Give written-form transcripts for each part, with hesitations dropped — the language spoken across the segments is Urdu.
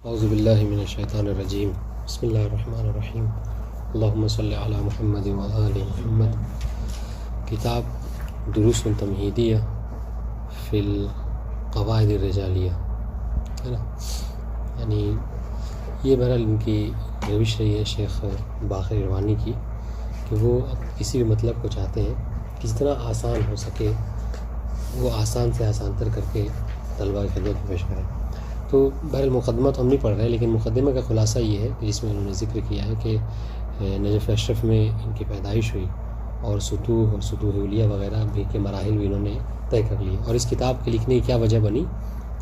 اعوذ باللہ من الشیطان الرجیم بسم اللہ الرحمن الرحیم اللہم صلی علی محمد و آل محمد۔ کتاب دروس تمہیدیہ فی القواعد الرجالیہ ہے نا، یعنی یہ بہرحال ان کی روش رہی ہے شیخ باقر اروانی کی کہ وہ کسی بھی مطلب کو چاہتے ہیں کہ جتنا آسان ہو سکے وہ آسان سے آسان تر کر کے طلباء کی خدمت میں پیش کریں۔ تو بہرحال مقدمہ تو ہم نہیں پڑھ رہے، لیکن مقدمہ کا خلاصہ یہ ہے کہ جس میں انہوں نے ذکر کیا ہے کہ نجف اشرف میں ان کی پیدائش ہوئی اور سطوح اور سطوح اولیہ وغیرہ بھی کے مراحل بھی انہوں نے طے کر لیے، اور اس کتاب کے لکھنے کی کیا وجہ بنی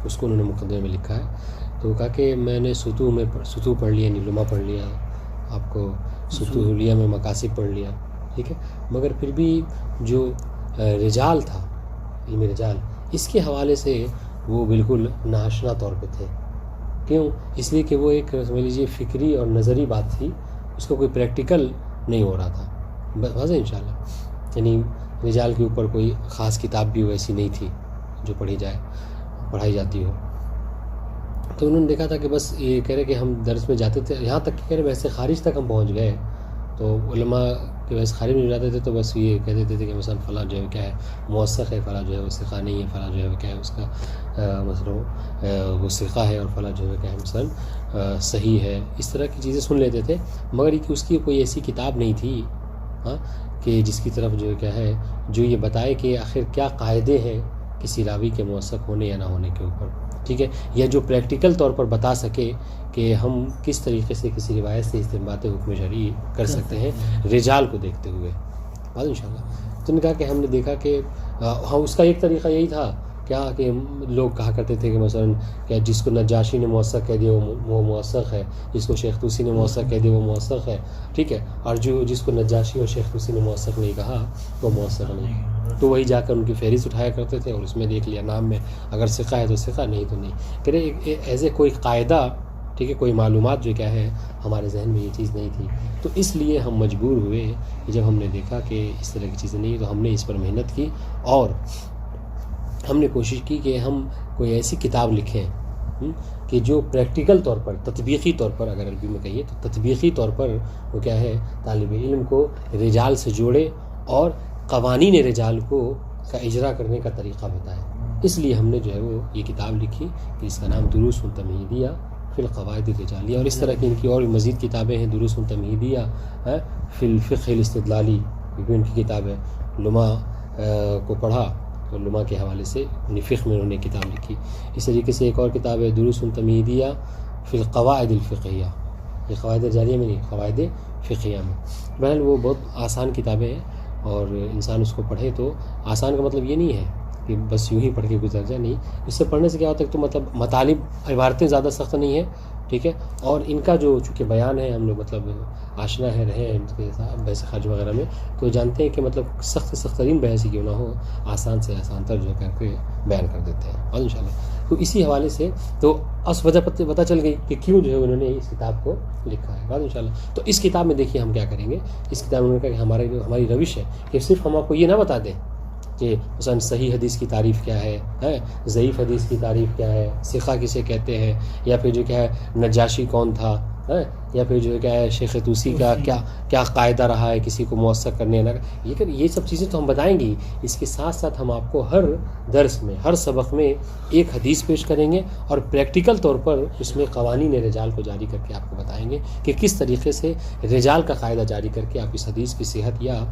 اس کو انہوں نے مقدمے میں لکھا ہے۔ تو کہا کہ میں نے سطوح پڑھ لیا، نیلما پڑھ لیا، آپ کو سطوح اولیہ میں مقاصد پڑھ لیا، ٹھیک ہے، مگر پھر بھی جو رجال تھا، علم رجال، اس کے حوالے سے وہ بالکل ناآشنا طور پہ تھے۔ کیوں؟ اس لیے کہ وہ ایک سمجھ لیجیے فکری اور نظری بات تھی، اس کو کوئی پریکٹیکل نہیں ہو رہا تھا۔ واضح انشاءاللہ، یعنی رجال کے اوپر کوئی خاص کتاب بھی ویسی نہیں تھی جو پڑھائی جاتی ہو۔ تو انہوں نے دیکھا تھا کہ بس یہ کہہ رہے کہ ہم درس میں جاتے تھے، یہاں تک کہ کہہ رہے ویسے خارج تک ہم پہنچ گئے تو علماء کہ ویسے خارج میں جاتے تھے تو بس یہ کہہ دیتے تھے کہ مثلا فلاں جو ہے کیا ہے موثق ہے، فلاں جو ہے وہ ثقہ نہیں ہے، فلاں جو ہے کیا ہے اس کا مثلا وہ ثقہ ہے، اور فلاں جو ہے کیا ہے مثلا صحیح ہے، اس طرح کی چیزیں سن لیتے تھے، مگر یہ کہ اس کی کوئی ایسی کتاب نہیں تھی ہاں کہ جس کی طرف جو ہے کیا ہے جو یہ بتائے کہ آخر کیا قاعدے ہیں کسی راوی کے موثق ہونے یا نہ ہونے کے اوپر، ٹھیک ہے، یا جو پریکٹیکل طور پر بتا سکے کہ ہم کس طریقے سے کسی روایت سے استنباط حکم شرعی کر سکتے ہیں رجال کو دیکھتے ہوئے۔ بات انشاءاللہ تو نے کہا کہ ہم نے دیکھا کہ ہاں اس کا ایک طریقہ یہی تھا کیا کہ لوگ کہا کرتے تھے کہ مثلا کہ جس کو نجاشی نے موثق کہہ دیا وہ موثق ہے، جس کو شیخ طوسی نے موثق کہہ دیا وہ موثق ہے، ٹھیک ہے، اور جس کو نجاشی اور شیخ طوسی نے موثق نہیں کہا وہ موثق نہیں۔ تو وہی جا کر ان کی فہرست اٹھایا کرتے تھے اور اس میں دیکھ لیا نام میں اگر ثقہ ہے تو ثقہ، نہیں تو نہیں، کہ ایز اے کوئی قاعدہ، ٹھیک ہے، کوئی معلومات جو کیا ہے ہمارے ذہن میں یہ چیز نہیں تھی۔ تو اس لیے ہم مجبور ہوئے کہ جب ہم نے دیکھا کہ اس طرح کی چیزیں نہیں تو ہم نے اس پر محنت کی اور ہم نے کوشش کی کہ ہم کوئی ایسی کتاب لکھیں کہ جو پریکٹیکل طور پر، تطبیقی طور پر، اگر عربی میں کہیے تو تطبیقی طور پر وہ کیا ہے طالب علم کو رجال سے جوڑے اور قوانین رجال کا اجرا کرنے کا طریقہ بتائے۔ اس لیے ہم نے جو ہے وہ یہ کتاب لکھی جس کا نام دروس تمہیدیہ فی القواعد الرجالیہ، اور اس طرح کی ان کی اور بھی مزید کتابیں ہیں، دروس تمہیدیہ فی الفقہ الاستدلالی، یہ بھی ان کی کتاب ہے۔ لمع کو پڑھا تو لمع کے حوالے سے فقہ میں انہوں نے کتاب لکھی۔ اس طریقے سے ایک اور کتاب ہے دروس تمہیدیہ فی القواعد الفقہیہ، یہ قواعد رجالیہ میں نہیں، قواعد فقہیہ میں۔ بہرحال وہ بہت آسان کتابیں ہیں اور انسان اس کو پڑھے تو آسان کا مطلب یہ نہیں ہے کہ بس یوں ہی پڑھ کے گزر جائے، نہیں، اس سے پڑھنے سے کیا ہوتا ہے تو مطلب مطالب عبارتیں زیادہ سخت نہیں ہیں، ٹھیک ہے، اور ان کا جو چونکہ بیان ہے ہم لوگ مطلب آشنا ہے رہے ہیں ان کے ساتھ بحث خارج وغیرہ میں، تو جانتے ہیں کہ مطلب سخت ترین بحث ہی کیوں نہ ہو آسان سے آسان تر جو کر کے بیان کر دیتے ہیں، اور انشاءاللہ تو اسی حوالے سے تو اس وجہ پتہ چل گئی کہ کیوں جو ہے انہوں نے اس کتاب کو لکھا ہے، بات انشاءاللہ۔ تو اس کتاب میں دیکھیے ہم کیا کریں گے، اس کتاب میں انہوں نے کہا کہ ہماری روش ہے کہ صرف ہم آپ کو یہ نہ بتا دیں کہ مثلا صحیح حدیث کی تعریف کیا ہے، ضعیف حدیث کی تعریف کیا ہے، ثقہ کسے کہتے ہیں، یا پھر جو کیا ہے نجاشی کون تھا، یا پھر جو کیا ہے شیخ طوسی کا کیا قاعدہ رہا ہے کسی کو موثق کرنے نہ، یہ سب چیزیں تو ہم بتائیں گے۔ اس کے ساتھ ساتھ ہم آپ کو ہر درس میں، ہر سبق میں ایک حدیث پیش کریں گے اور پریکٹیکل طور پر اس میں قوانین رجال کو جاری کر کے آپ کو بتائیں گے کہ کس طریقے سے رجال کا قاعدہ جاری کر کے آپ اس حدیث کی صحت یا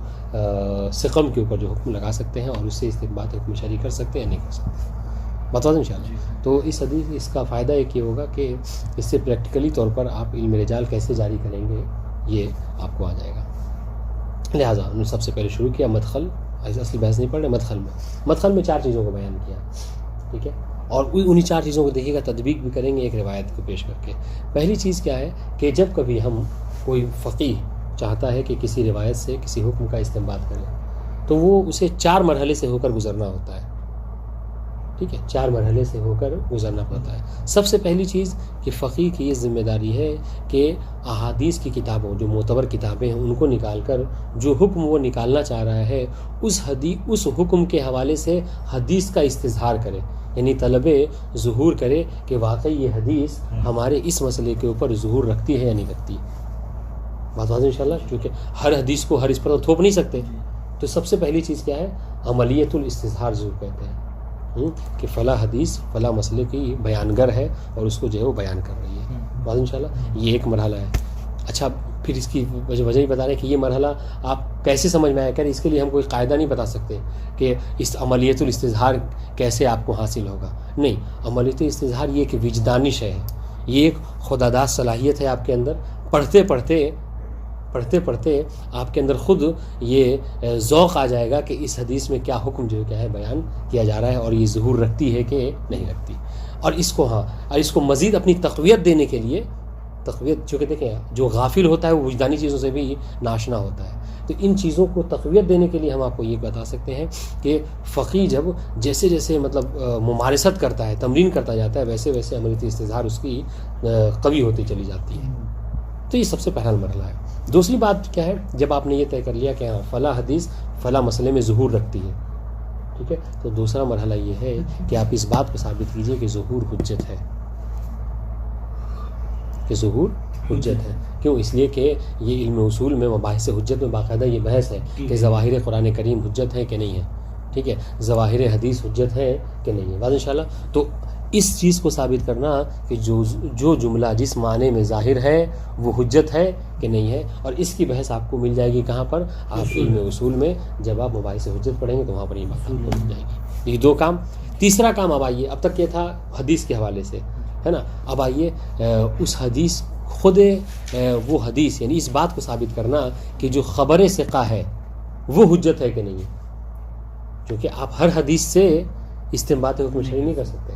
سقم کے اوپر جو حکم لگا سکتے ہیں اور اس سے استنباط حکم شرعی کر سکتے ہیں یا نہیں کر سکتے، بتا دیں انشاءاللہ۔ تو اس کا فائدہ ایک یہ ہوگا کہ اس سے پریکٹیکلی طور پر آپ علم رجال کیسے جاری کریں گے یہ آپ کو آ جائے گا۔ لہٰذا انہوں نے سب سے پہلے شروع کیا مدخل، اصلی بحث نہیں پڑھ رہے، مدخل میں 4 چیزوں کو بیان کیا، ٹھیک ہے، اور انہی 4 چیزوں کو دیکھیے گا تطبیق بھی کریں گے ایک روایت کو پیش کر کے۔ پہلی چیز کیا ہے کہ جب کبھی ہم کوئی فقیہ چاہتا ہے کہ کسی روایت سے کسی حکم کا استنباط کرے تو وہ اسے 4 مرحلے سے ہو کر گزرنا ہوتا ہے، ٹھیک ہے، 4 مرحلے سے ہو کر گزرنا پڑتا ہے۔ سب سے پہلی چیز کہ فقیہ کی یہ ذمہ داری ہے کہ احادیث کی کتابوں جو معتبر کتابیں ہیں ان کو نکال کر جو حکم وہ نکالنا چاہ رہا ہے اس حکم کے حوالے سے حدیث کا استظہار کرے، یعنی طلب ظہور کرے کہ واقعی یہ حدیث ہمارے اس مسئلے کے اوپر ظہور رکھتی ہے یا نہیں رکھتی. بات واضح انشاءاللہ، کیونکہ ہر حدیث کو ہر اس پر تھوپ نہیں سکتے. تو سب سے پہلی چیز کیا ہے؟ عملیت الاستظہار ضرور کہتے ہیں کہ فلاں حدیث فلاں مسئلے کی بیانگر ہے اور اس کو جو ہے وہ بیان کر رہی ہے. بات انشاءاللہ یہ ایک مرحلہ ہے. اچھا پھر اس کی وجہ ہی بتا رہے ہیں کہ یہ مرحلہ آپ کیسے سمجھ میں آیا کریں. اس کے لیے ہم کوئی قاعدہ نہیں بتا سکتے کہ اس عملیت الاستظہار کیسے آپ کو حاصل ہوگا. نہیں، عملیت الاستظہار یہ ایک وجدانی ہے، یہ ایک خودآگاہ صلاحیت ہے آپ کے اندر. پڑھتے پڑھتے آپ کے اندر خود یہ ذوق آ جائے گا کہ اس حدیث میں کیا حکم جو ہے بیان کیا جا رہا ہے اور یہ ظہور رکھتی ہے کہ نہیں رکھتی. اور اس کو مزید اپنی تقویت دینے کے لیے، تقویت چونکہ دیکھیں جو غافل ہوتا ہے وہ وجدانی چیزوں سے بھی ناشنا ہوتا ہے، تو ان چیزوں کو تقویت دینے کے لیے ہم آپ کو یہ بتا سکتے ہیں کہ فقیہ جب جیسے جیسے مطلب ممارست کرتا ہے، تمرین کرتا جاتا ہے، ویسے ویسے عملیت استظہار اس کی قوی ہوتی چلی جاتی ہے. تو یہ سب سے پہلا مرحلہ ہے. دوسری بات کیا ہے؟ جب آپ نے یہ طے کر لیا کہ ہاں فلاں حدیث فلاں مسئلے میں ظہور رکھتی ہے، ٹھیک ہے، تو دوسرا مرحلہ یہ ہے کہ آپ اس بات کو ثابت کیجئے کہ ظہور حجت ہے، کہ ظہور حجت ہے. کیوں؟ اس لیے کہ یہ علم اصول میں مباحث حجت میں باقاعدہ یہ بحث ہے کہ ظواہر قرآن کریم حجت ہے کہ نہیں ہے، ٹھیک ہے، ظواہر حدیث حجت ہے کہ نہیں ہے. بات انشاءاللہ تو اس چیز کو ثابت کرنا کہ جو جملہ جس معنی میں ظاہر ہے وہ حجت ہے کہ نہیں ہے، اور اس کی بحث آپ کو مل جائے گی کہاں پر؟ آپ علم اصول میں جب آپ مباحث حجت پڑھیں گے تو وہاں پر یہ بات آپ کو مل جائے گی. یہ دو کام. تیسرا کام اب آئیے، اب تک یہ تھا حدیث کے حوالے سے، ہے نا. اب آئیے اس حدیث خود وہ حدیث یعنی اس بات کو ثابت کرنا کہ جو خبر ثقہ ہے وہ حجت ہے کہ نہیں ہے. کیونکہ آپ ہر حدیث سے استنباط حکم شرعی نہیں کر سکتے،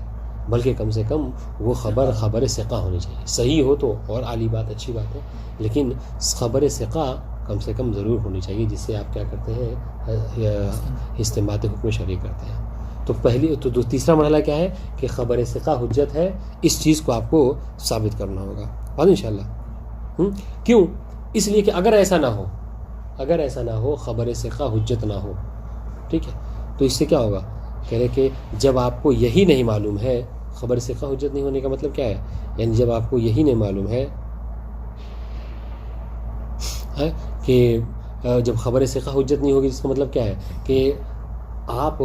بلکہ کم سے کم وہ خبر ثقہ ہونی چاہیے. صحیح ہو تو اور اعلی بات، اچھی بات ہے، لیکن خبر ثقہ کم سے کم ضرور ہونی چاہیے جس سے آپ کیا کرتے ہیں؟ استنباط حکم شرعی کرتے ہیں. تو تیسرا مرحلہ کیا ہے کہ خبر ثقہ حجت ہے. اس چیز کو آپ کو ثابت کرنا ہوگا بات انشاءاللہ. کیوں؟ اس لیے کہ اگر ایسا نہ ہو خبر ثقہ حجت نہ ہو، ٹھیک ہے، تو اس سے کیا ہوگا؟ کہہ رہے کہ جب آپ کو یہی نہیں معلوم ہے، خبر ثقہ حجت نہیں ہونے کا مطلب کیا ہے؟ یعنی جب آپ کو یہی نہیں معلوم ہے کہ جب خبر ثقہ حجت نہیں ہوگی، جس کا مطلب کیا ہے کہ آپ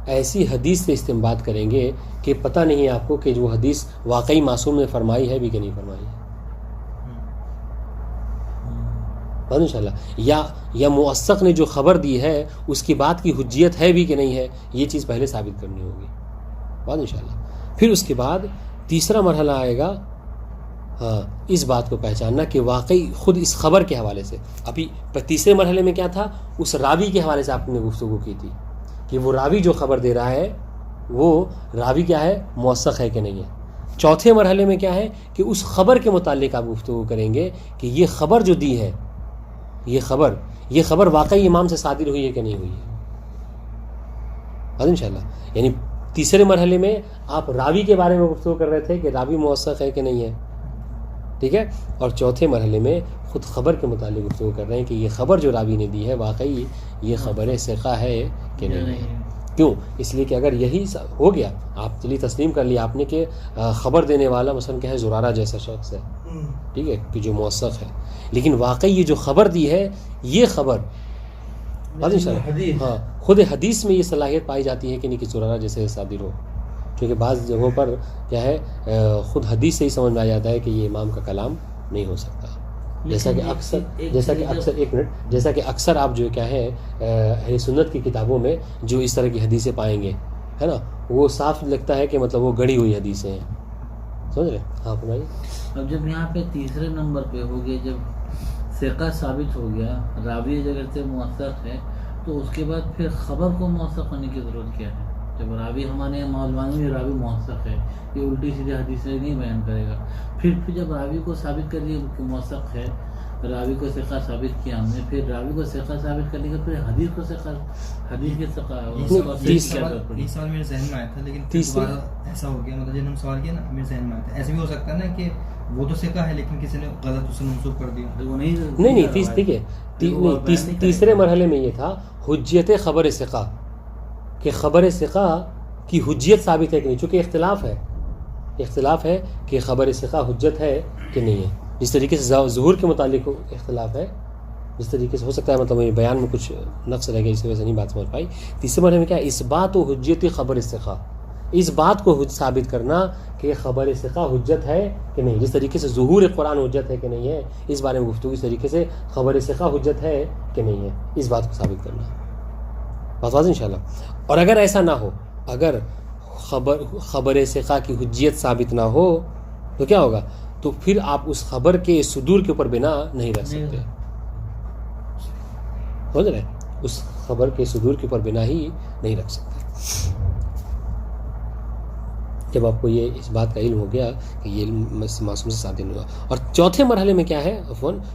ایسی حدیث سے استنباط کریں گے کہ پتہ نہیں آپ کو کہ وہ حدیث واقعی معصوم نے فرمائی ہے بھی کہ نہیں فرمائی ہے. انشاءاللہ یا موثق نے جو خبر دی ہے اس کی بات کی حجیت ہے بھی کہ نہیں ہے، یہ چیز پہلے ثابت کرنی ہوگی بات انشاءاللہ. پھر اس کے بعد تیسرا مرحلہ آئے گا اس بات کو پہچاننا کہ واقعی خود اس خبر کے حوالے سے. ابھی تیسرے مرحلے میں کیا تھا؟ اس راوی کے حوالے سے آپ نے گفتگو کی تھی کہ وہ راوی جو خبر دے رہا ہے وہ راوی کیا ہے؟ موثق ہے کہ نہیں ہے. چوتھے مرحلے میں کیا ہے کہ اس خبر کے متعلق آپ گفتگو کریں گے کہ یہ خبر جو دی ہے، یہ خبر واقعی امام سے صادر ہوئی ہے کہ نہیں ہوئی ہے انشاءاللہ. یعنی تیسرے مرحلے میں آپ راوی کے بارے میں گفتگو کر رہے تھے کہ راوی موثق ہے کہ نہیں ہے، ٹھیک ہے، اور چوتھے مرحلے میں خود خبر کے متعلق گفتگو کر رہے ہیں کہ یہ خبر جو راوی نے دی ہے واقعی یہ خبر ثقہ ہے کہ نہیں ہے. کیوں؟ اس لیے کہ اگر یہی ہو گیا، آپ چلیے تسلیم کر لیا آپ نے کہ خبر دینے والا مثلا کیا ہے؟ زرارہ جیسا شخص ہے، ٹھیک ہے، کہ جو موثق ہے، لیکن واقعی یہ جو خبر دی ہے یہ خبر خود حدیث میں یہ صلاحیت پائی جاتی ہے کہ نہیں کہ زرارہ جیسے صادر ہو. کیونکہ بعض جگہوں پر کیا ہے خود حدیث سے ہی سمجھ میں آ جاتا ہے کہ یہ امام کا کلام نہیں ہو سکتا. جیسا کہ اکثر آپ جو کیا ہے اہل سنت کی کتابوں میں جو اس طرح کی حدیثیں پائیں گے، ہے نا، وہ صاف لگتا ہے کہ مطلب وہ گڑھی ہوئی حدیثیں ہیں. سمجھ رہے؟ ہاں فرمائیے. اب جب یہاں پہ تیسرے نمبر پہ ہو گیا، جب ثقہ ثابت ہو گیا، راوی اگر سے موثق ہے، تو اس کے بعد پھر خبر کو موثق ہونے کی ضرورت کیا ہے؟ جب راوی ہمارے معلومات میں راوی موثق ہے، یہ الٹی سیدھی حدیثیں نہیں بیان کرے گا. پھر جب راوی کو ثابت کر لیا کہ موثق ہے، راوی کو ثقہ ثابت کیا ہم نے، پھر راوی کو ثقہ ثابت کرنے کے پھر حدیث کو ثقہ، حدیث کے ثقہ. یہ سوال میرے ذہن میں آیا تھا، لیکن دوبارہ ایسا ہو گیا، مطلب جب ہم سوال کیا نا میرے ذہن میں آیا تھا ایسے بھی ہو سکتا ہے نا کہ وہ تو ثقہ ہے لیکن کسی نے غلط اسے منسوخ کر دیا. نہیں ٹھیک ہے. تیسرے مرحلے میں یہ تھا حجیت خبر ثقہ، کہ خبر ثقہ کی حجیت ثابت ہے کہ نہیں، چونکہ اختلاف ہے کہ خبر ثقہ حجت ہے کہ نہیں ہے. جس طریقے سے ظہور کے متعلق اختلاف ہے، جس طریقے سے ہو سکتا ہے مطلب بیان میں کچھ نقص رہ گیا، اس وجہ سے نہیں بات سمجھ پائی. تیسرے مرحلے میں کیا ہے؟ اثبات و حجیت خبر ثقہ، اس بات کو ثابت کرنا کہ خبر ثقہ حجت ہے کہ نہیں. جس طریقے سے ظہور قرآن حجت ہے کہ نہیں ہے، اس بارے میں گفتگو. اس طریقے سے خبر ثقہ حجت ہے کہ نہیں ہے، اس بات کو ثابت کرنا. بات واضح انشاءاللہ. اور اگر ایسا نہ ہو، اگر خبر ثقہ کی حجیت ثابت نہ ہو تو کیا ہوگا؟ تو پھر آپ اس خبر کے صدور کے اوپر بنا نہیں رکھ سکتے. سمجھ رہے؟ اس خبر کے صدور کے اوپر بنا ہی نہیں رکھ سکتے. جب آپ کو یہ اس بات کا علم ہو گیا کہ یہ معصوم سے صادر ہوا. اور چوتھے مرحلے میں کیا ہے؟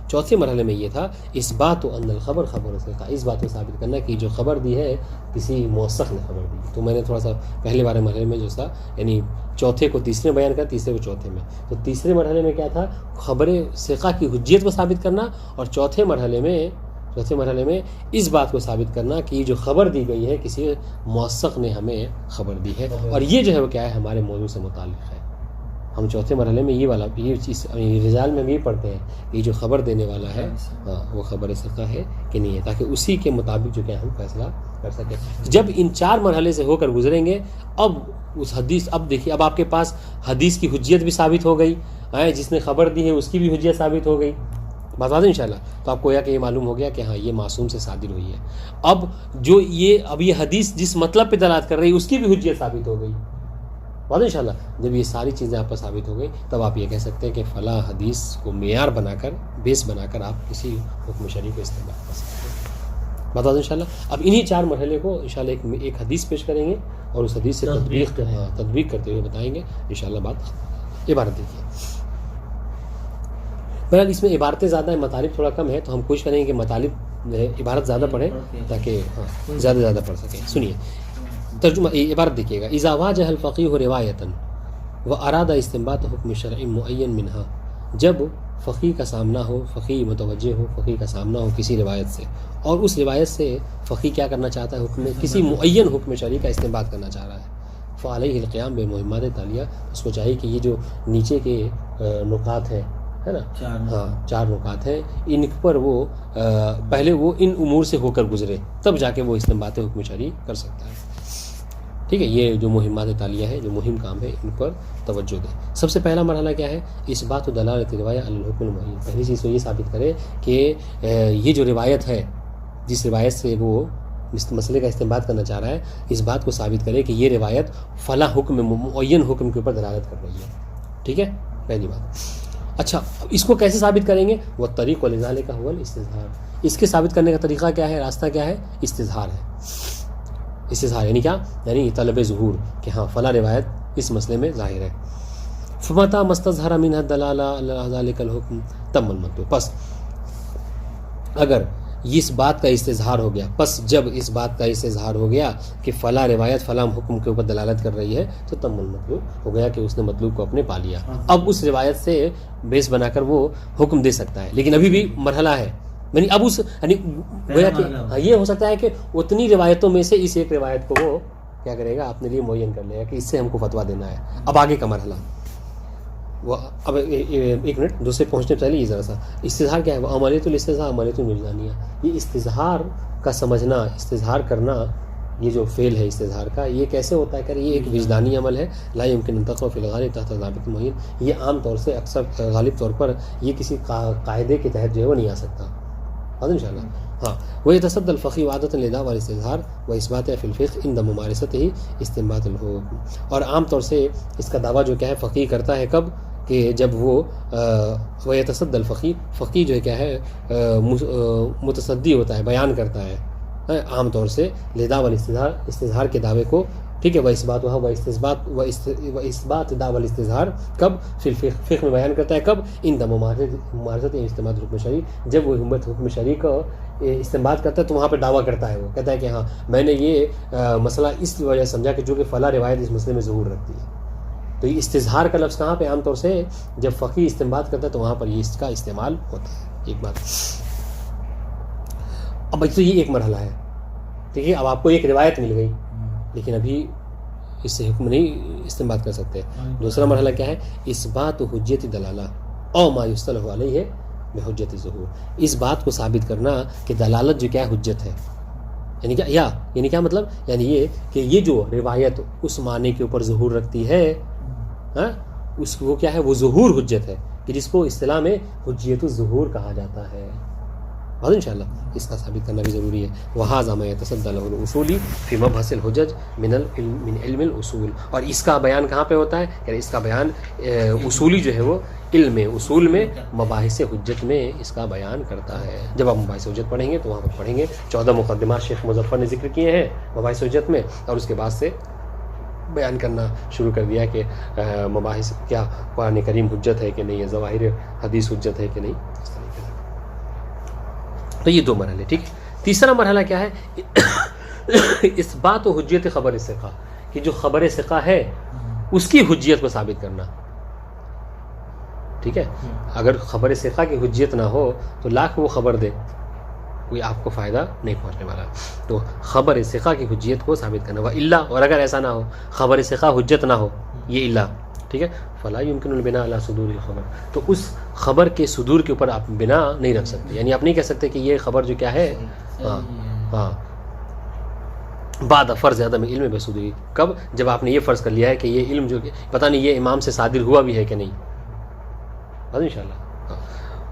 چوتھے مرحلے میں یہ تھا اثبات و ان الخبر خبر ثقہ، اس بات کو ثابت کرنا کہ جو خبر دی ہے کسی موثق نے خبر دی. تو میں نے تھوڑا سا پہلے والے مرحلے میں جو تھا، یعنی چوتھے کو تیسرے بیان کر، تیسرے کو چوتھے میں. تو تیسرے مرحلے میں کیا تھا؟ خبر ثقہ کی حجیت کو ثابت کرنا. اور چوتھے مرحلے میں اس بات کو ثابت کرنا کہ یہ جو خبر دی گئی ہے کسی موثق نے ہمیں خبر دی ہے. اور یہ جو ہے وہ کیا ہے؟ ہمارے موضوع سے متعلق ہے. ہم چوتھے مرحلے میں یہ چیز رجال میں بھی پڑھتے ہیں کہ یہ جو خبر دینے والا ہے وہ خبر ثقہ ہے کہ نہیں ہے، تاکہ اسی کے مطابق جو کیا ہم فیصلہ کر سکیں. جب ان 4 مرحلے سے ہو کر گزریں گے، اب اس حدیث، اب دیکھیے اب آپ کے پاس حدیث کی حجیت بھی ثابت ہو گئی، جس نے خبر دی ہے اس کی بھی حجیت ثابت ہو گئی. بات واضح انشاءاللہ. تو آپ کو یہ معلوم ہو گیا کہ ہاں یہ معصوم سے صادر ہوئی ہے. اب یہ حدیث جس مطلب پہ دلالت کر رہی ہے اس کی بھی حجیت ثابت ہو گئی. واضح انشاءاللہ. جب یہ ساری چیزیں آپ پر ثابت ہو گئی تب آپ یہ کہہ سکتے ہیں کہ فلاں حدیث کو معیار بنا کر، بیس بنا کر آپ کسی حکم شرعی کو استعمال کر سکتے ہیں. بات واضح انشاءاللہ. اب انہی 4 مرحلے کو انشاءاللہ ایک حدیث پیش کریں گے اور اس حدیث سے تطبیق کرتے ہوئے بتائیں گے انشاءاللہ. بات عبارت دیکھیے. بہرحال اس میں عبارتیں زیادہ ہیں، مطالب تھوڑا کم ہے، تو ہم کوشش کریں گے کہ مطالب عبارت زیادہ پڑھیں تاکہ زیادہ پڑھ سکیں. سنیے ترجمہ عبارت دیکھیے گا. اذا واجہ الفقیہ روایتا واراد استنباط حکم شرعی معین منہا، جب فقیہ کا سامنا ہو، فقیہ متوجہ ہو، فقیہ کا سامنا ہو کسی روایت سے، اور اس روایت سے فقیہ کیا کرنا چاہتا ہے؟ کسی معین حکم شرعی کا استنباط کرنا چاہ رہا ہے. فعلیہ القیام بمہمات تالیہ، اس کو چاہیے کہ یہ جو نیچے کے نکات ہیں ہے نا، 4 نکات ہیں، ان پر وہ پہلے وہ ان امور سے ہو کر گزرے، تب جا کے وہ استنباط حکم شرعی کر سکتا ہے. ٹھیک ہے، یہ جو مہمات تالیہ ہے، جو مہم کام ہے، ان پر توجہ دیں. سب سے پہلا مرحلہ کیا ہے؟ اثبات و دلالت روایہ علی الحکم المعین. پہلی چیز تو یہ ثابت کرے کہ یہ جو روایت ہے، جس روایت سے وہ اس مسئلے کا استنباط کرنا چاہ رہا ہے، اس بات کو ثابت کرے کہ یہ روایت فلاں حکم معین حکم کے اوپر دلالت کر رہی ہے. ٹھیک ہے، پہلی بات. اچھا، اس کو کیسے ثابت کریں گے؟ وہ طریق ولذالک کا ہوا الاستظہار. اس کے ثابت کرنے کا طریقہ کیا ہے؟ راستہ کیا ہے؟ استظہار ہے. استظہار یعنی کیا؟ یعنی طلب ظہور کہ ہاں فلاں روایت اس مسئلے میں ظاہر ہے. فمتا مستظہر منہ الدلالہ علی ذلک الحکم تم المطلوب. پس اگر اس بات کا استظہار ہو گیا، جب اس بات کا استظہار ہو گیا کہ فلاں روایت فلاں حکم کے اوپر دلالت کر رہی ہے، تو تم المطلوب ہو گیا کہ اس نے مطلوب کو اپنے پا لیا. اب اس روایت سے بیس بنا کر وہ حکم دے سکتا ہے، لیکن ابھی بھی مرحلہ ہے. یعنی اب گویا کہ یہ ہو سکتا ہے کہ اتنی روایتوں میں سے اس ایک روایت کو وہ کیا کرے گا؟ اپنے لیے معین کر لے گا کہ اس سے ہم کو فتویٰ دینا ہے. اب آگے کا مرحلہ وہ، اب ایک منٹ دوسرے پہنچنے پہلے یہ ذرا سا استظہار کیا ہے؟ وہ عملیت الاستظہار عملیت الوجدانیہ. یہ استظہار کا سمجھنا، استظہار کرنا، یہ جو فعل ہے استظہار کا، یہ کیسے ہوتا ہے؟ کہ یہ ایک وجدانی عمل ہے. لا يمكن ان تقع في الغالب تحت ضابط معین. یہ عام طور سے اکثر غالب طور پر یہ کسی قاعدے کے تحت جو ہے وہ نہیں آ سکتا. ان شاء اللہ. ہاں، وہ يتصدى الفقيه عادة للدعوى والاستظهار واثباتها في الفقه عند ممارسته استنباط الحكم. اور عام طور سے اس کا دعویٰ جو کیا ہے فقیہ کرتا ہے کب؟ کہ جب وہ يتصدى الفقيه، فقیہ جو ہے کیا ہے متصدی ہوتا ہے، بیان کرتا ہے عام طور سے لدعوى الاستظهار، استظہار کے دعوے کو. ٹھیک ہے، وہ اثبات دعوی الاستظہار کب؟ فی الفقہ میں بیان کرتا ہے کب؟ ان ممارست استنباط حکم شرعی. جب وہ حکم شرعی کا استنباط کرتا ہے تو وہاں پہ دعویٰ کرتا ہے، وہ کہتا ہے کہ ہاں میں نے یہ مسئلہ اس وجہ سمجھا کہ جو کہ فلاں روایت اس مسئلے میں ظہور رکھتی ہے. تو یہ استظہار کا لفظ کہاں پہ عام طور سے جب فقیہ استنباط کرتا ہے تو وہاں پر یہ اس کا استعمال ہوتا ہے. ایک بات. اب تو یہ ایک مرحلہ ہے. ٹھیک ہے، اب آپ کو ایک روایت مل گئی، لیکن ابھی اس سے حکم نہیں استنباط کر سکتے. دوسرا مرحلہ کیا ہے؟ اثبات حجت دلالہ او ما یصطلح علیہ بحجت ظہور. اس بات کو ثابت کرنا کہ دلالت جو کیا ہے حجت ہے. یعنی کیا یعنی کیا مطلب؟ یعنی یہ کہ یہ جو روایت اس معنی کے اوپر ظہور رکھتی ہے اس وہ کیا ہے؟ وہ ظہور حجت ہے کہ جس کو اصطلاح میں حجیت الظہور کہا جاتا ہے. بات انشاءاللہ اس کا ثابت کرنا بھی ضروری ہے. وہذا ما يتصدى له الاصولی فی مبحث الحجج من علم الاصول. اور اس کا بیان کہاں پہ ہوتا ہے؟ یعنی اس کا بیان اصولی جو ہے وہ علم اصول میں مباحث حجت میں اس کا بیان کرتا ہے. جب آپ مباحث حجت پڑھیں گے تو وہاں پر پڑھیں گے 14 مقدمات شیخ مظفر نے ذکر کیے ہیں مباحث حجت میں, اور اس کے بعد سے بیان کرنا شروع کر دیا کہ مباحث کیا قرآن کریم حجت ہے کہ نہیں ہے, ظواہر حدیث حجت ہے کہ نہیں, اس طریقے سے. تو یہ 2 مرحلے. ٹھیک. تیسرا مرحلہ کیا ہے؟ اثبات و حجیت خبر ثقہ, کہ جو خبر ثقہ ہے اس کی حجیت کو ثابت کرنا. ٹھیک ہے. اگر خبر ثقہ کی حجیت نہ ہو تو لاکھ وہ خبر دے, کوئی آپ کو فائدہ نہیں پہنچنے والا. تو خبر ثقہ کی حجیت کو ثابت کرنا. وَإِلَّا, اور اگر ایسا نہ ہو, خبر ثقہ حجت نہ ہو, یہ الا, ٹھیک ہے, فَلَا يُمْكِنُ الْبِنَاءَ عَلَى صُدُورِ الْخَبَرِ, تو اس خبر کے صدور کے اوپر آپ بنا نہیں رکھ سکتے. یعنی آپ نہیں کہہ سکتے کہ یہ خبر جو کیا ہے بعد فرض عدم علم بصدوری. کب؟ جب آپ نے یہ فرض کر لیا ہے کہ یہ علم جو پتہ نہیں یہ امام سے صادر ہوا بھی ہے کہ نہیں. بات انشاءاللہ.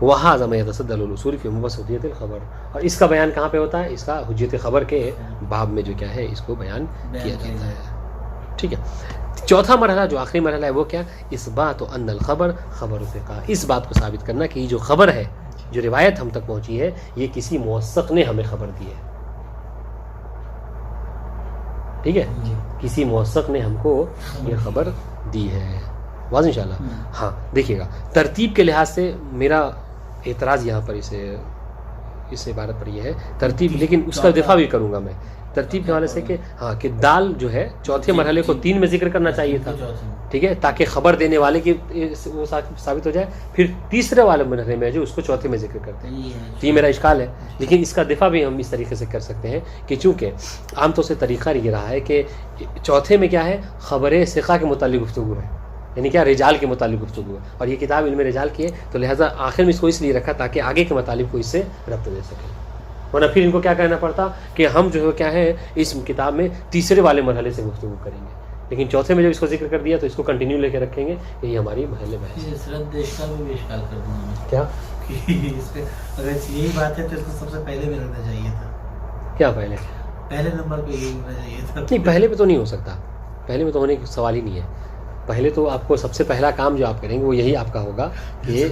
وہذا ما يتصدى للوصول في مبحث حجیت الخبر, اور اس کا بیان کہاں پہ ہوتا ہے؟ اس کا حجیت خبر کے باب میں جو کیا ہے اس کو بیان کیا جاتا ہے. ٹھیک ہے. چوتھا مرحلہ جو آخری مرحلہ ہے وہ کیا؟ اثبات ان الخبر خبر ثقہ, اس بات کو ثابت کرنا کہ یہ جو خبر ہے, جو روایت ہم تک پہنچی ہے, یہ کسی موثق نے ہمیں خبر دی ہے. ٹھیک ہے, کسی موثق نے ہم کو یہ خبر دی ہے. واضح انشاءاللہ. ہاں دیکھیے گا, ترتیب کے لحاظ سے میرا اعتراض یہاں پر اس عبارت پر یہ ہے ترتیب, لیکن اس کا دفاع بھی کروں گا میں ترتیب کے حوالے سے کہ ہاں کہ دال جو ہے چوتھے مرحلے کو 3 میں ذکر کرنا چاہیے تھا. ٹھیک ہے, تاکہ خبر دینے والے کی وہ ثابت ہو جائے. پھر تیسرے والے مرحلے میں جو اس کو چوتھے میں ذکر کرتے ہیں. یہ میرا اشکال ہے, لیکن اس کا دفاع بھی ہم اس طریقے سے کر سکتے ہیں کہ چونکہ عام طور سے طریقہ یہ رہا ہے کہ چوتھے میں کیا ہے, خبر ثقہ کے متعلق گفتگو ہے, یعنی کیا رجال کے متعلق گفتگو ہے, اور یہ کتاب علم رجال کی ہے, تو لہٰذا آخر میں اس کو اس لیے رکھا تاکہ آگے کے مطالب کو اس سے ربط دے سکے. ورنہ پھر ان کو کیا کہنا پڑتا کہ ہم جو ہے کیا ہے اس کتاب میں تیسرے والے مرحلے سے گفتگو کریں گے, لیکن چوتھے میں جب اس کو ذکر کر دیا تو اس کو کنٹینیو لے کے رکھیں گے کہ یہ ہماری محل بحث کیا اگر یہی بات ہے تو اس کو سب سے پہلے میں رکھنا چاہیے تھا. کیا پہلے نمبر پہ یہی ہونا چاہیے تھا. نہیں, پہلے پہ تو نہیں ہو سکتا, پہلے میں تو ہونے کا سوال ہی نہیں ہے. پہلے تو آپ کو سب سے پہلا کام جو آپ کریں گے وہ یہی آپ کا ہوگا کہ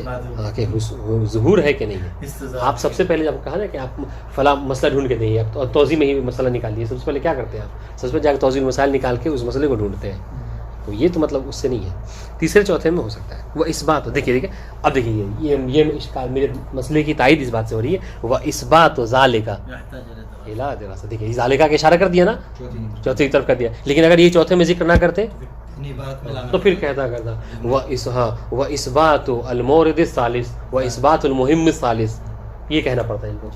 ظہور ہے کہ نہیں ہے. آپ سب سے پہلے جب کہا نا کہ آپ فلاں مسئلہ ڈھونڈ کے دیں, آپ توضیح میں ہی مسئلہ نکال دیے, سب سے پہلے کیا کرتے ہیں آپ؟ سب سے پہلے جا کے توضیح المسائل نکال کے اس مسئلے کو ڈھونڈتے ہیں. تو یہ تو مطلب اس سے نہیں ہے, تیسرے چوتھے میں ہو سکتا ہے. وہ اس بات دیکھیے اب دیکھیے یہ اشکال میرے مسئلے کی تائید اس بات سے ہو رہی ہے. وہ اس بات ذالکا دیکھیے ذالکا کا اشارہ کر دیا نا, چوتھے کی طرف کر دیا, لیکن اگر یہ چوتھے میں ذکر نہ کرتے تو پھر کہتا وہ اثبات المورد الثالث و اثبات المهم الثالث, یہ کہنا پڑتا ہے ان کو.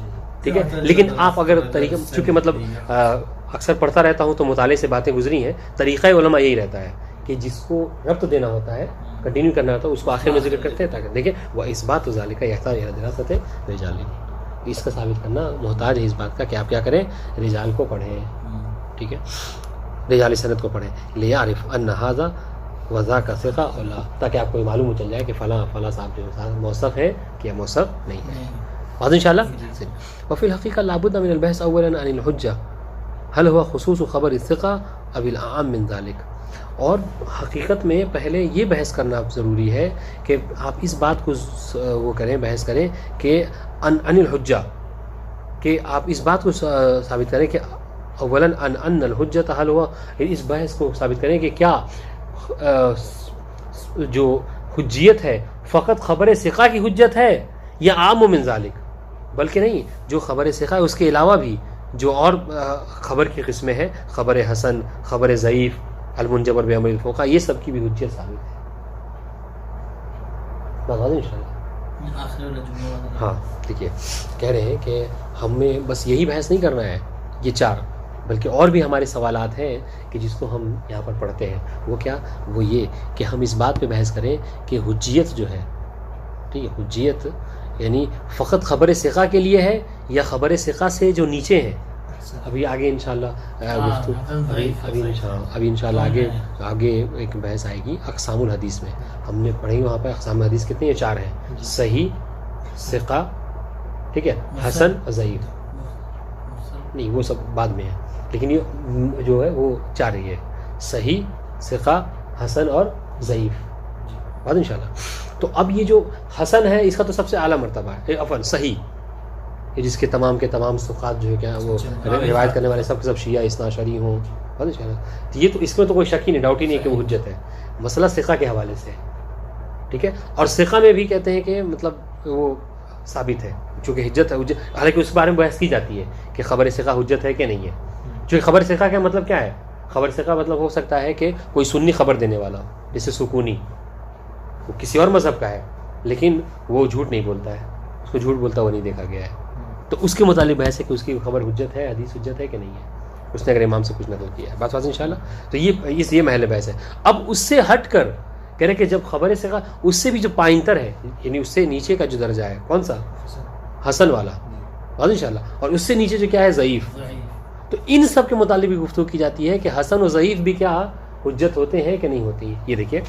ٹھیک ہے, لیکن آپ اگر طریقہ, چونکہ مطلب اکثر پڑھتا رہتا ہوں تو مطالعے سے باتیں گزری ہیں, طریقہ علماء یہی رہتا ہے کہ جس کو ربط دینا ہوتا ہے, کنٹینیو کرنا ہوتا ہے, اس کو آخر میں ذکر کرتے ہیں تاکہ دیکھیں وہ اثبات ذالک یحتاج الی دراست رجال, اس کا ثابت کرنا محتاج ہے اس بات کا کہ آپ کیا کریں, رجال کو پڑھیں. ٹھیک ہے, رجال سند کو پڑھیں, لیعرف ان ھذا وذاک ثقہ اولا, تاکہ آپ کو معلوم ہو چل جائے کہ فلاں صاحب جو موثق ہے کہ موثق نہیں ہے. واضح انشاءاللہ. وفی الحقیقہ لابد من البحث اولا عن الحجہ هل هو خصوص خبر الثقہ اب العام من ذلك, اور حقیقت میں پہلے یہ بحث کرنا ضروری ہے کہ آپ اس بات کو وہ کریں, بحث کریں کہ عن الحجہ, کہ آپ اس بات کو ثابت کریں کہ اولاً ان الحجت حل ہوا, اس بحث کو ثابت کریں کہ کیا جو حجیت ہے فقط خبر ثقہ کی حجت ہے یا عام من ذالک, بلکہ نہیں, جو خبر ثقہ ہے اس کے علاوہ بھی جو اور خبر کی قسمیں ہیں, خبر حسن, خبر ضعیف, المنجبر بعمل الفوقہ, یہ سب کی بھی حجیت ثابت ہے. بات انشاءاللہ. ہاں دیکھیے کہہ رہے ہیں کہ ہمیں بس یہی بحث نہیں کرنا ہے, یہ 4 بلکہ اور بھی ہمارے سوالات ہیں کہ جس کو ہم یہاں پر پڑھتے ہیں. وہ کیا؟ وہ یہ کہ ہم اس بات پہ بحث کریں کہ حجیت جو ہے، ٹھیک ہے، حجیت یعنی فقط خبر ثقہ کے لیے ہے یا خبر ثقہ سے جو نیچے ہیں. ابھی آگے انشاءاللہ ابھی انشاءاللہ آگے ایک بحث آئے گی اقسام الحدیث میں. ہم نے پڑھی وہاں پہ اقسام الحدیث کتنے ہیں؟ 4 ہیں. صحیح، ثقہ، ٹھیک ہے، حسن، ضعیف. نہیں وہ سب بعد میں ہے، لیکن یہ جو ہے وہ 4 ہی ہے: صحیح، ثقہ، حسن اور ضعیف. بعد انشاءاللہ. تو اب یہ جو حسن ہے اس کا تو سب سے اعلیٰ مرتبہ ہے. عفواً صحیح، جس کے تمام ثقات جو ہے کیا وہ روایت کرنے والے سب شیعہ اثنا عشری ہوں. تو یہ تو اس میں تو کوئی شک ہی نہیں، ڈاؤٹ ہی نہیں کہ وہ حجت ہے. مسئلہ ثقہ کے حوالے سے، ٹھیک ہے. اور ثقہ میں بھی کہتے ہیں کہ مطلب وہ ثابت ہے چونکہ حجت ہے. حالانکہ اس بارے میں بحث کی جاتی ہے کہ خبر ثقہ حجت ہے کہ نہیں ہے. چونکہ خبر ثقہ کا مطلب کیا ہے؟ خبر ثقہ مطلب ہو سکتا ہے کہ کوئی سنی خبر دینے والا ہو، جیسے سکونی، وہ کسی اور مذہب کا ہے لیکن وہ جھوٹ نہیں بولتا ہے، اس کو جھوٹ بولتا ہوا نہیں دیکھا گیا ہے. تو اس کے متعلق بحث ہے کہ اس کی خبر حجت ہے، حدیث حجت ہے کہ نہیں ہے، اس نے اگر امام سے کچھ نقل کیا ہے. بات واضح انشاءاللہ. تو یہ محل بحث ہے. اب اس سے ہٹ کر کہہ رہے کہ جب خبر ثقہ اس سے بھی جو پائنتر ہے، یعنی اس سے نیچے کا جو درجہ ہے کون سا؟ حسن والا. واضح انشاءاللہ. اور اس سے نیچے جو کیا ہے؟ ضعیف. تو ان سب کے متعلق بھی گفتگو کی جاتی ہے کہ حسن و ضعیف بھی کیا حجت ہوتے ہیں کہ نہیں ہوتی. یہ دیکھیے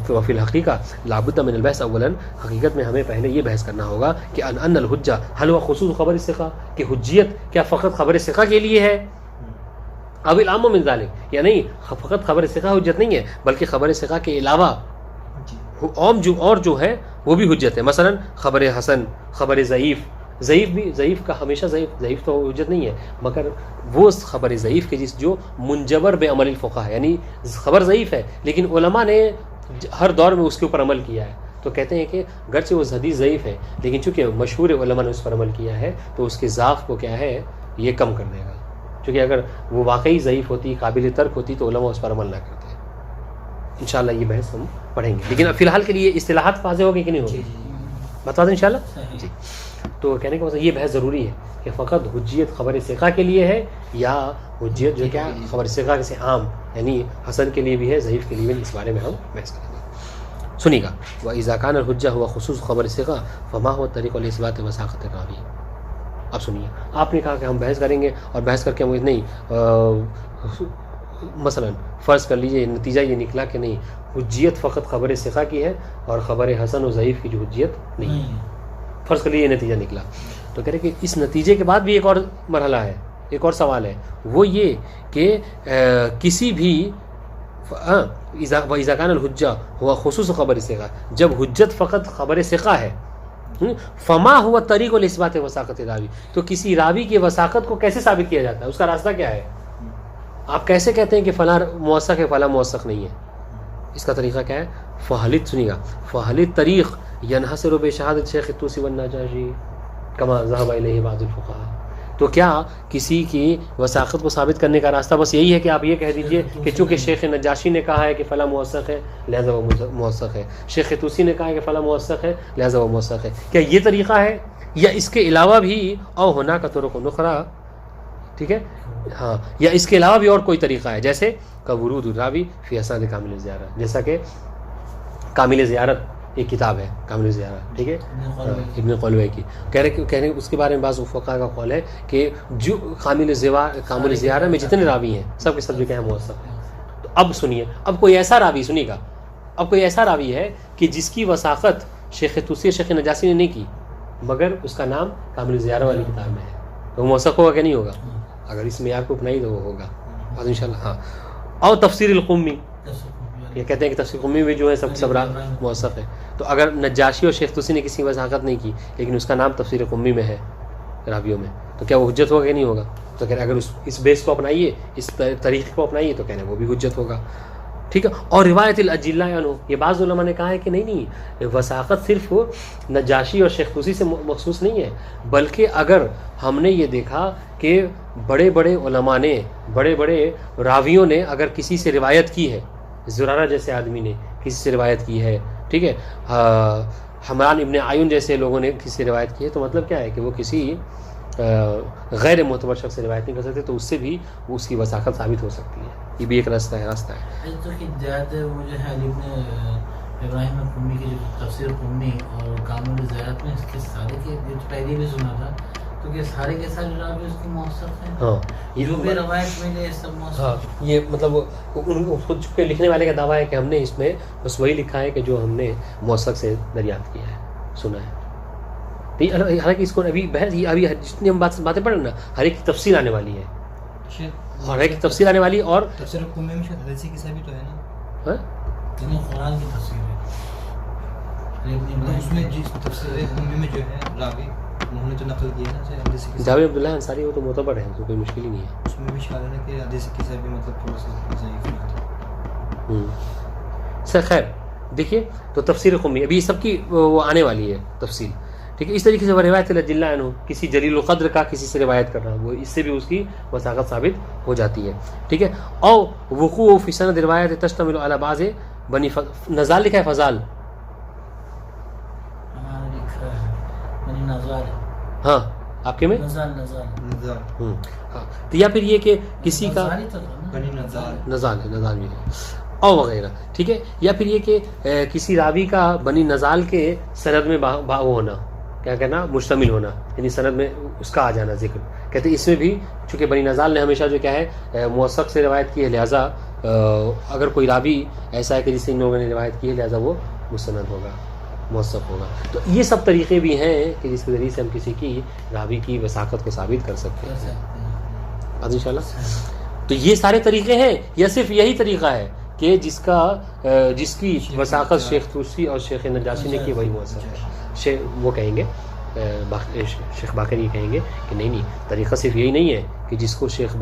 وفی الحقیقہ لابد من البحث. اولا حقیقت میں ہمیں پہلے یہ بحث کرنا ہوگا کہ ان الحجہ حل و خصوص خبر ثقہ، کہ حجیت کیا فقط خبر ثقہ کے لیے ہے؟ اب العام من ذلک، یا نہیں فقط خبر ثقہ حجت نہیں ہے بلکہ خبر ثقہ کے علاوہ اور جو ہے وہ بھی حجت ہے. مثلا خبر حسن، خبر ضعیف. ضعیف بھی، ضعیف کا ہمیشہ ضعیف تو حجت نہیں ہے، مگر وہ خبر ضعیف کے جو منجبر بے عمل الفقہ ہے، یعنی خبر ضعیف ہے لیکن علماء نے ہر دور میں اس کے اوپر عمل کیا ہے. تو کہتے ہیں کہ گرچہ وہ حدیث ضعیف ہے لیکن چونکہ مشہور علماء نے اس پر عمل کیا ہے تو اس کے ضعف کو کیا ہے یہ کم کر دے گا. چونکہ اگر وہ واقعی ضعیف ہوتی، قابل ترک ہوتی تو علماء اس پر عمل نہ کرتے. انشاءاللہ یہ بحث ہم پڑھیں گے، لیکن فی الحال کے لیے اصطلاحات واضح ہوگی کہ نہیں ہوگی؟ بتا دیں انشاءاللہ. جی. تو کہنے کا مطلب یہ بحث ضروری ہے کہ فقط حجیت خبر ثقہ کے لیے ہے یا حجیت جو کیا خبر ثقہ سے عام، یعنی حسن کے لیے بھی ہے، ضعیف کے لیے بھی. اس بارے میں ہم بحث کریں گے. سنیے گا. وَإِذَا كَانَ الْحُجَّةُ هُوَ خُصُوصُ خبر ثقہ فَمَا هُوَ الطَّرِيقُ لِإِثْبَاتِ وَثَاقَةِ الرَّاوِي. اب سنیے، آپ نے کہا کہ ہم بحث کریں گے اور بحث کر کے ہم نہیں مثلا فرض کر لیجئے نتیجہ یہ نکلا کہ نہیں حجیت فقط خبر ثقہ کی ہے اور خبر حسن و ضعیف کی جو حجیت نہیں ہے. فرض کر لیجیے یہ نتیجہ نکلا تو کہہ رہے کہ اس نتیجے کے بعد بھی ایک اور مرحلہ ہے، ایک اور سوال ہے. وہ یہ کہ کسی بھی اذا كان الحجہ ہوا خصوص خبر ثقہ، جب حجت فقط خبر ثقہ ہے، فما ہوا طریق الاثبات وثاقت راوی، تو کسی راوی کی وثاقت کو کیسے ثابت کیا جاتا ہے؟ اس کا راستہ کیا ہے؟ آپ کیسے کہتے ہیں کہ فلاں موثق ہے فلاں موثق نہیں ہے؟ اس کا طریقہ کیا ہے؟ فہلت سنیے گا، فہلت طریق ینحصر بشہادت شیخ الطوسی والنجاشی کما ذهب الیہ بعض الفقہاء. تو کیا کسی کی وثاقت کو ثابت کرنے کا راستہ بس یہی ہے کہ آپ یہ کہہ دیجئے کہ چونکہ شیخ نجاشی نے کہا ہے کہ فلاں موثق ہے لہذا وہ موثق ہے، شیخ طوسی نے کہا ہے کہ فلاں موثق ہے لہذا وہ موثق ہے؟ کیا یہ طریقہ ہے یا اس کے علاوہ بھی او ہونا کا طرق نخرا، ٹھیک ہے ہاں، یا اس کے علاوہ بھی اور کوئی طریقہ ہے جیسے کا ورود الراوی فی اسناد کامل زیارت، جیسا کہ کامل زیارت ایک کتاب ہے کامل زیارت، ٹھیک ہے ابن قلوی کی. کہہ رہے اس کے بارے میں بعض فقہاء کا قول ہے کہ جو کامل زیارت میں جتنے راوی ہیں سب کے سب جو کہیں موثق ہیں. تو اب سنیے، اب کوئی ایسا راوی سنیے گا، اب کوئی ایسا راوی ہے کہ جس کی وثاقت شیخ طوسی شیخ نجاشی نے نہیں کی مگر اس کا نام کامل زیارت والی کتاب میں ہے، تو وہ موثق ہوگا کہ نہیں ہوگا؟ اگر اس معیار کو اپنائی تو وہ ہوگا انشاءاللہ. ہاں. اور تفسیر القمی، یہ کہتے ہیں کہ تفسیر القمی بھی جو ہے سب موثق ہے. تو اگر نجاشی اور شیخ طوسی نے کسی کی وضاحت نہیں کی لیکن اس کا نام تفسیر القمی میں ہے راویوں میں، تو کیا وہ حجت ہوگا کہ نہیں ہوگا؟ تو کہہ رہے اگر اس بیس کو اپنائیے، اس طریقے کو اپنائیے تو کہنے وہ بھی حجت ہوگا. ٹھیک ہے. اور روایت الاجلہ عنہ، یہ بعض علماء نے کہا ہے کہ نہیں وثاقت صرف نجاشی اور شیخ طوسی سے مخصوص نہیں ہے، بلکہ اگر ہم نے یہ دیکھا کہ بڑے بڑے علماء نے، بڑے بڑے راویوں نے اگر کسی سے روایت کی ہے، زرارہ جیسے آدمی نے کسی سے روایت کی ہے، ٹھیک ہے، حمران ابن عیون جیسے لوگوں نے کسی سے روایت کی ہے، تو مطلب کیا ہے کہ وہ کسی غیر معتبر شخص سے روایت نہیں کر سکتے تو اس سے بھی اس کی وثاقت ثابت ہو سکتی ہے. یہ بھی ایک راستہ ہے. تو ہدایت مجھے ہے علی ابن ابراہیم قمی کی جو تفسیر قمی اور کامل زیارت میں اس کے سارے کے پہلے بھی سنا تھا تو کہ سارے کے سارے راوی اس کی موثق ہیں. ہاں جو بھی روایت ملے سب موثق. ہاں یہ مطلب خود کے لکھنے والے کا دعویٰ ہے کہ ہم نے اس میں بس وہی لکھا ہے کہ جو ہم نے موثق سے دریافت کیا ہے, سنا ہے. حالانکہ اس کو ابھی بحث ابھی جتنی ہم باتیں پڑھ رہے ہیں نا ہر ایک کی تفصیل آنے والی ہے, اور ایک تفصیل آنے والی. اور تفسیر قمی میں شاید حدیثی کسا بھی تو ہے نا, یعنی قرآن کی تفسیر ہے اس میں جس تفسیر قمی میں جو ہے راوی انہوں نے جو نقل کیا نا سے حدیثی کسا, جابر عبداللہ انصاری وہ تو معتبر ہے, تو کوئی مشکل ہی نہیں ہے. اس میں بھی شامل ہے کہ حدیثی کسا بھی مطلب تھوڑا سا ضعیف ہے. سر خیر دیکھیے تو تفسیر قمی ابھی سب کی وہ آنے والی ہے تفصیل. ٹھیک ہے, اس طریقے سے وہ روایت رضی اللہ عنہ کسی جلیل القدر کا کسی سے روایت کر رہا ہے, وہ اس سے بھی اس کی وثاقت ثابت ہو جاتی ہے. ٹھیک ہے, او وقوع فی سند روایت تشتمل علی بعض بنی نزال لکھا ہے فضال, ہاں آپ کے میں تو یا پھر یہ کہ کسی کا نزال بھی او وغیرہ. ٹھیک ہے, یا پھر یہ کہ کسی راوی کا بنی نزال کے سند میں وہ ہونا, کیا کہنا, مشتمل ہونا, یعنی سند میں اس کا آ جانا ذکر. کہتے ہیں اس میں بھی چونکہ بنی نزال نے ہمیشہ جو کیا ہے موثق سے روایت کی ہے, لہٰذا اگر کوئی راوی ایسا ہے کہ جس سے ان لوگوں نے روایت کی ہے لہٰذا وہ مستند ہوگا, موثق ہوگا. تو یہ سب طریقے بھی ہیں کہ جس کے ذریعے سے ہم کسی کی راوی کی وثاقت کو ثابت کر سکتے ہیں انشاءاللہ. تو یہ سارے طریقے ہیں یا صرف یہی طریقہ ہے کہ جس کی وثاقت شیخ طوسی اور شیخ نجاشی نے کی وہی موثق ہے. وہ کہیں گے شیخ باقر یہ کہیں گے کہ نہیں طریقہ صرف یہی نہیں ہے کہ جس کو شیخ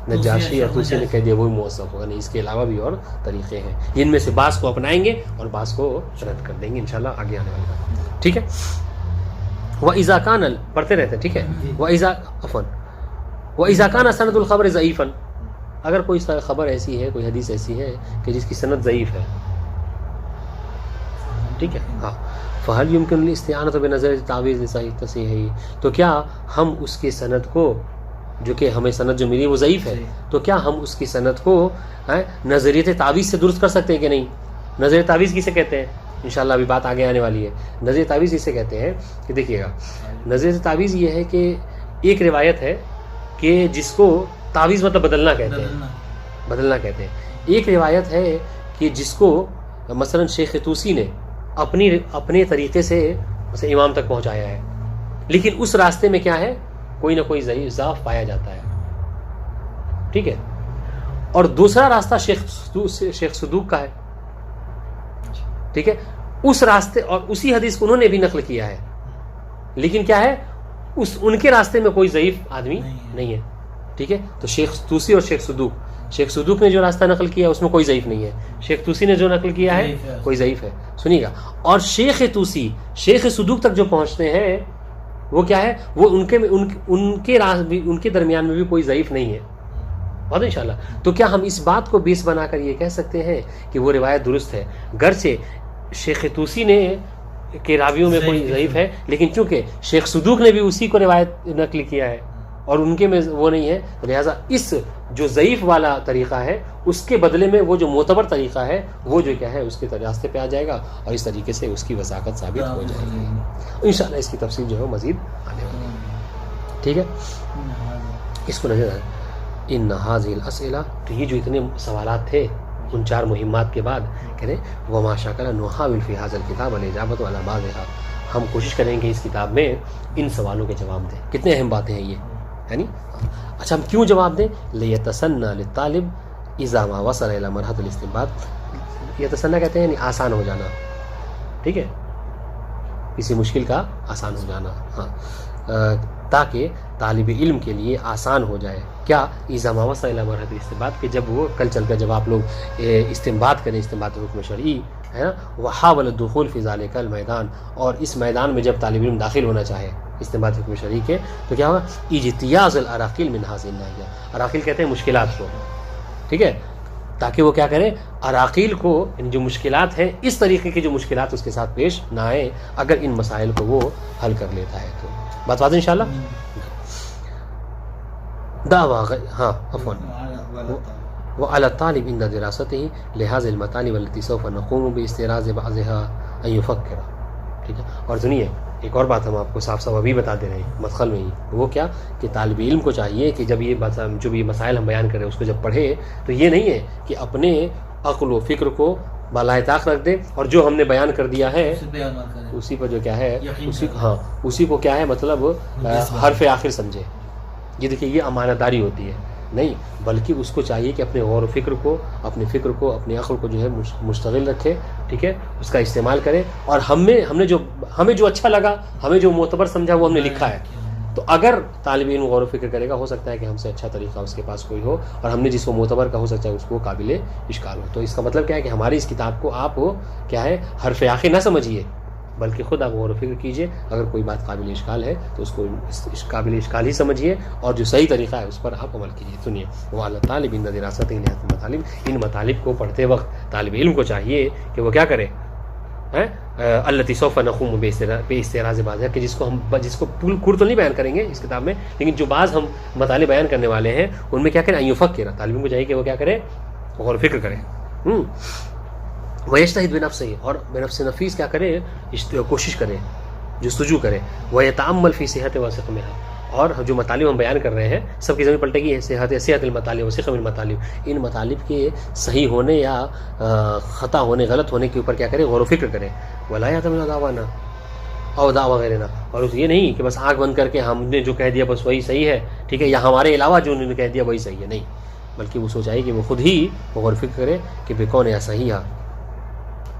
نجاشی یا طوسی نے کہہ دیا وہی موثق ہوگا, نہیں, اس کے علاوہ بھی اور طریقے ہیں. ان میں سے بعض کو اپنائیں گے اور بعض کو رد کر دیں گے انشاءاللہ آگے آنے والی بات. ٹھیک ہے, وَإِذَا كَانَ پڑھتے رہتے ہیں. ٹھیک ہے, وَإِذَا كَانَ سَنَدُ الْخَبْرِ ضَعِيفًا, اگر کوئی خبر ایسی ہے, کوئی حدیث ایسی ہے کہ جس کی سند ضعیف ہے, ٹھیک ہے, ہاں, فَهَلْ يُمْكِنُ الْإِسْتِعَانَةُ بِنَظَرِ تَعْوِيضِ صَحِيحِ, تو کیا ہم اس کی سند کو, جو کہ ہمیں سند جو ملی وہ ضعیف ہے, تو کیا ہم اس کی سند کو نظریت تعویض سے درست کر سکتے ہیں کہ نہیں؟ نظریت تعویض کسے کہتے ہیں انشاءاللہ ابھی بات آگے آنے والی ہے. نظریت تعویض اسے کہتے ہیں کہ دیکھیے گا, نظریت تعویض یہ ہے کہ ایک روایت ہے کہ جس کو تعویض مطلب بدلنا کہتے ہیں. ایک روایت ہے کہ جس کو مثلا شیخ طوسی نے اپنے طریقے سے امام تک پہنچایا ہے, لیکن اس راستے میں کیا ہے, کوئی نہ کوئی ضعف پایا جاتا ہے. ٹھیک ہے, اور دوسرا راستہ شیخ صدوق کا ہے. ٹھیک ہے, اس راستے اور اسی حدیث کو انہوں نے بھی نقل کیا ہے, لیکن کیا ہے ان کے راستے میں کوئی ضعیف آدمی نہیں ہے. ٹھیک ہے, تو شیخ طوسی اور شیخ صدوق نے جو راستہ نقل کیا ہے اس میں کوئی ضعیف نہیں ہے, شیخ طوسی نے جو نقل کیا ہے کوئی ضعیف ہے. سنیے گا, اور شیخ طوسی شیخ صدوق تک جو پہنچتے ہیں وہ کیا ہے, وہ ان کے درمیان میں بھی کوئی ضعیف نہیں ہے. بہت انشاءاللہ. تو کیا ہم اس بات کو بیس بنا کر یہ کہہ سکتے ہیں کہ وہ روایت درست ہے, گرچہ شیخ طوسی نے کے راویوں میں کوئی ضعیف ہے, لیکن چونکہ شیخ صدوق نے بھی اسی کو روایت نقل کیا ہے اور ان کے میں وہ نہیں ہے, لہٰذا اس جو ضعیف والا طریقہ ہے اس کے بدلے میں وہ جو معتبر طریقہ ہے وہ جو کیا ہے اس کے راستے پہ آ جائے گا, اور اس طریقے سے اس کی وثاقت ثابت ہو جائے گی. انشاءاللہ اس کی تفصیل جو ہے مزید آنے والی ہے. ٹھیک ہے, اس کو نظر آئے ان هذه الاسئلہ, تو یہ جو اتنے سوالات تھے ان 4 مہمات کے بعد کہہ رہے وما شاکر نحاول فی هذا الكتاب الاجابۃ علی بعضها, ہم کوشش کریں گے اس کتاب میں ان سوالوں کے جواب دیں. کتنے اہم باتیں ہیں یہ, یعنی اچھا ہم کیوں جواب دیں, لیتسنى للطالب اذا ما وصل الى مرحلة الاستنباط. یتسنى کہتے ہیں یعنی آسان ہو جانا. ٹھیک ہے, کسی مشکل کا آسان ہو جانا, ہاں, تاکہ طالب علم کے لیے آسان ہو جائے. کیا اذا ما وصل الى مرحلة الاستنباط, کہ جب وہ کل چل کر جب آپ لوگ استنباط کریں, استنباط حکم شرعی ہے نا, وحاول الدخول فی ذلک المیدان, اور اس میدان میں جب طالب علم داخل ہونا چاہے استنباط حکم شرعی کے, تو کیا ہوگا اجتیاز الاراقیل من هذه الناحیہ. اراقیل کہتے ہیں مشکلات کو. ٹھیک ہے, تاکہ وہ کیا کرے، عراقیل کو یعنی جو مشکلات ہیں اس طریقے کی جو مشکلات اس کے ساتھ پیش نہ آئیں اگر ان مسائل کو وہ حل کر لیتا ہے تو. بات واضح انشاءاللہ. دعویٰ ہاں عفواً وعلى الطالب عند دراسته لهذه المطالب التي سوف نقوم باستيراز بعضها ان يفكر. ٹھیک ہے. اور سنیے ایک اور بات ہم آپ کو صاف صاف ابھی بتا دے رہے ہیں مدخل میں ہی، وہ کیا کہ طالب علم کو چاہیے کہ جب یہ مسائل ہم بیان کر رہے ہیں اس کو جب پڑھے تو یہ نہیں ہے کہ اپنے عقل و فکر کو بالائے طاق رکھ دے اور جو ہم نے بیان کر دیا ہے اسی پر جو کیا ہے اسی کو کیا ہے مطلب حرف آخر سمجھے. یہ دیکھیے یہ امانت داری ہوتی ہے نہیں، بلکہ اس کو چاہیے کہ اپنے غور و فکر کو، اپنے فکر کو، اپنے عقل کو جو ہے مشتغل رکھے. ٹھیک ہے. اس کا استعمال کرے اور ہمیں جو اچھا لگا، ہمیں جو معتبر سمجھا وہ ہم نے لکھا ہے. تو اگر طالب علم غور و فکر کرے گا ہو سکتا ہے کہ ہم سے اچھا طریقہ اس کے پاس کوئی ہو اور ہم نے جس کو معتبر کا ہو سکتا ہے اس کو قابل اشکال ہو. تو اس کا مطلب کیا ہے کہ ہماری اس کتاب کو آپ کیا ہے حرف آخر نہ سمجھیے، بلکہ خود آپ غور و فکر کیجئے. اگر کوئی بات قابل اشکال ہے تو اس کو قابل اشکال ہی سمجھیے اور جو صحیح طریقہ ہے اس پر آپ عمل کیجئے. سنیے وعلی طالب عند دراست المطالب، ان مطالب کو پڑھتے وقت طالب علم کو چاہیے کہ وہ کیا کرے، التی سوف نقوم باستیراز بعض ہے کہ جس کو کل تو نہیں بیان کریں گے اس کتاب میں، لیکن جو بعض ہم مطالب بیان کرنے والے ہیں ان میں کیا کریں، ان یفکر. طالب علم کو چاہیے کہ وہ کیا کرے، غور و فکر کرے. ویجتہد بنفسہ، اور بنفس نفیس کیا کرے، کوشش کرے، جستجو کرے. ویتامل فی صحت و سقمہا، اور جو مطالب ہم بیان کر رہے ہیں سب کی زمین پلٹے گی صحت المطالب و سقم المطالب. ان مطالب کے صحیح ہونے یا خطا ہونے، غلط ہونے کے اوپر کیا کرے، غور و فکر کرے. ولا یعتمد دعوانا او دعوا غیرنا، اور یہ نہیں کہ بس آنکھ بند کر کے ہم نے جو کہہ دیا بس وہی صحیح ہے. ٹھیک ہے. یا ہمارے علاوہ جو انہوں نے کہہ دیا وہی صحیح ہے، نہیں، بلکہ وہ سوچائے کہ وہ خود ہی غور و فکر کرے کہ بے کون یا صحیح ہے،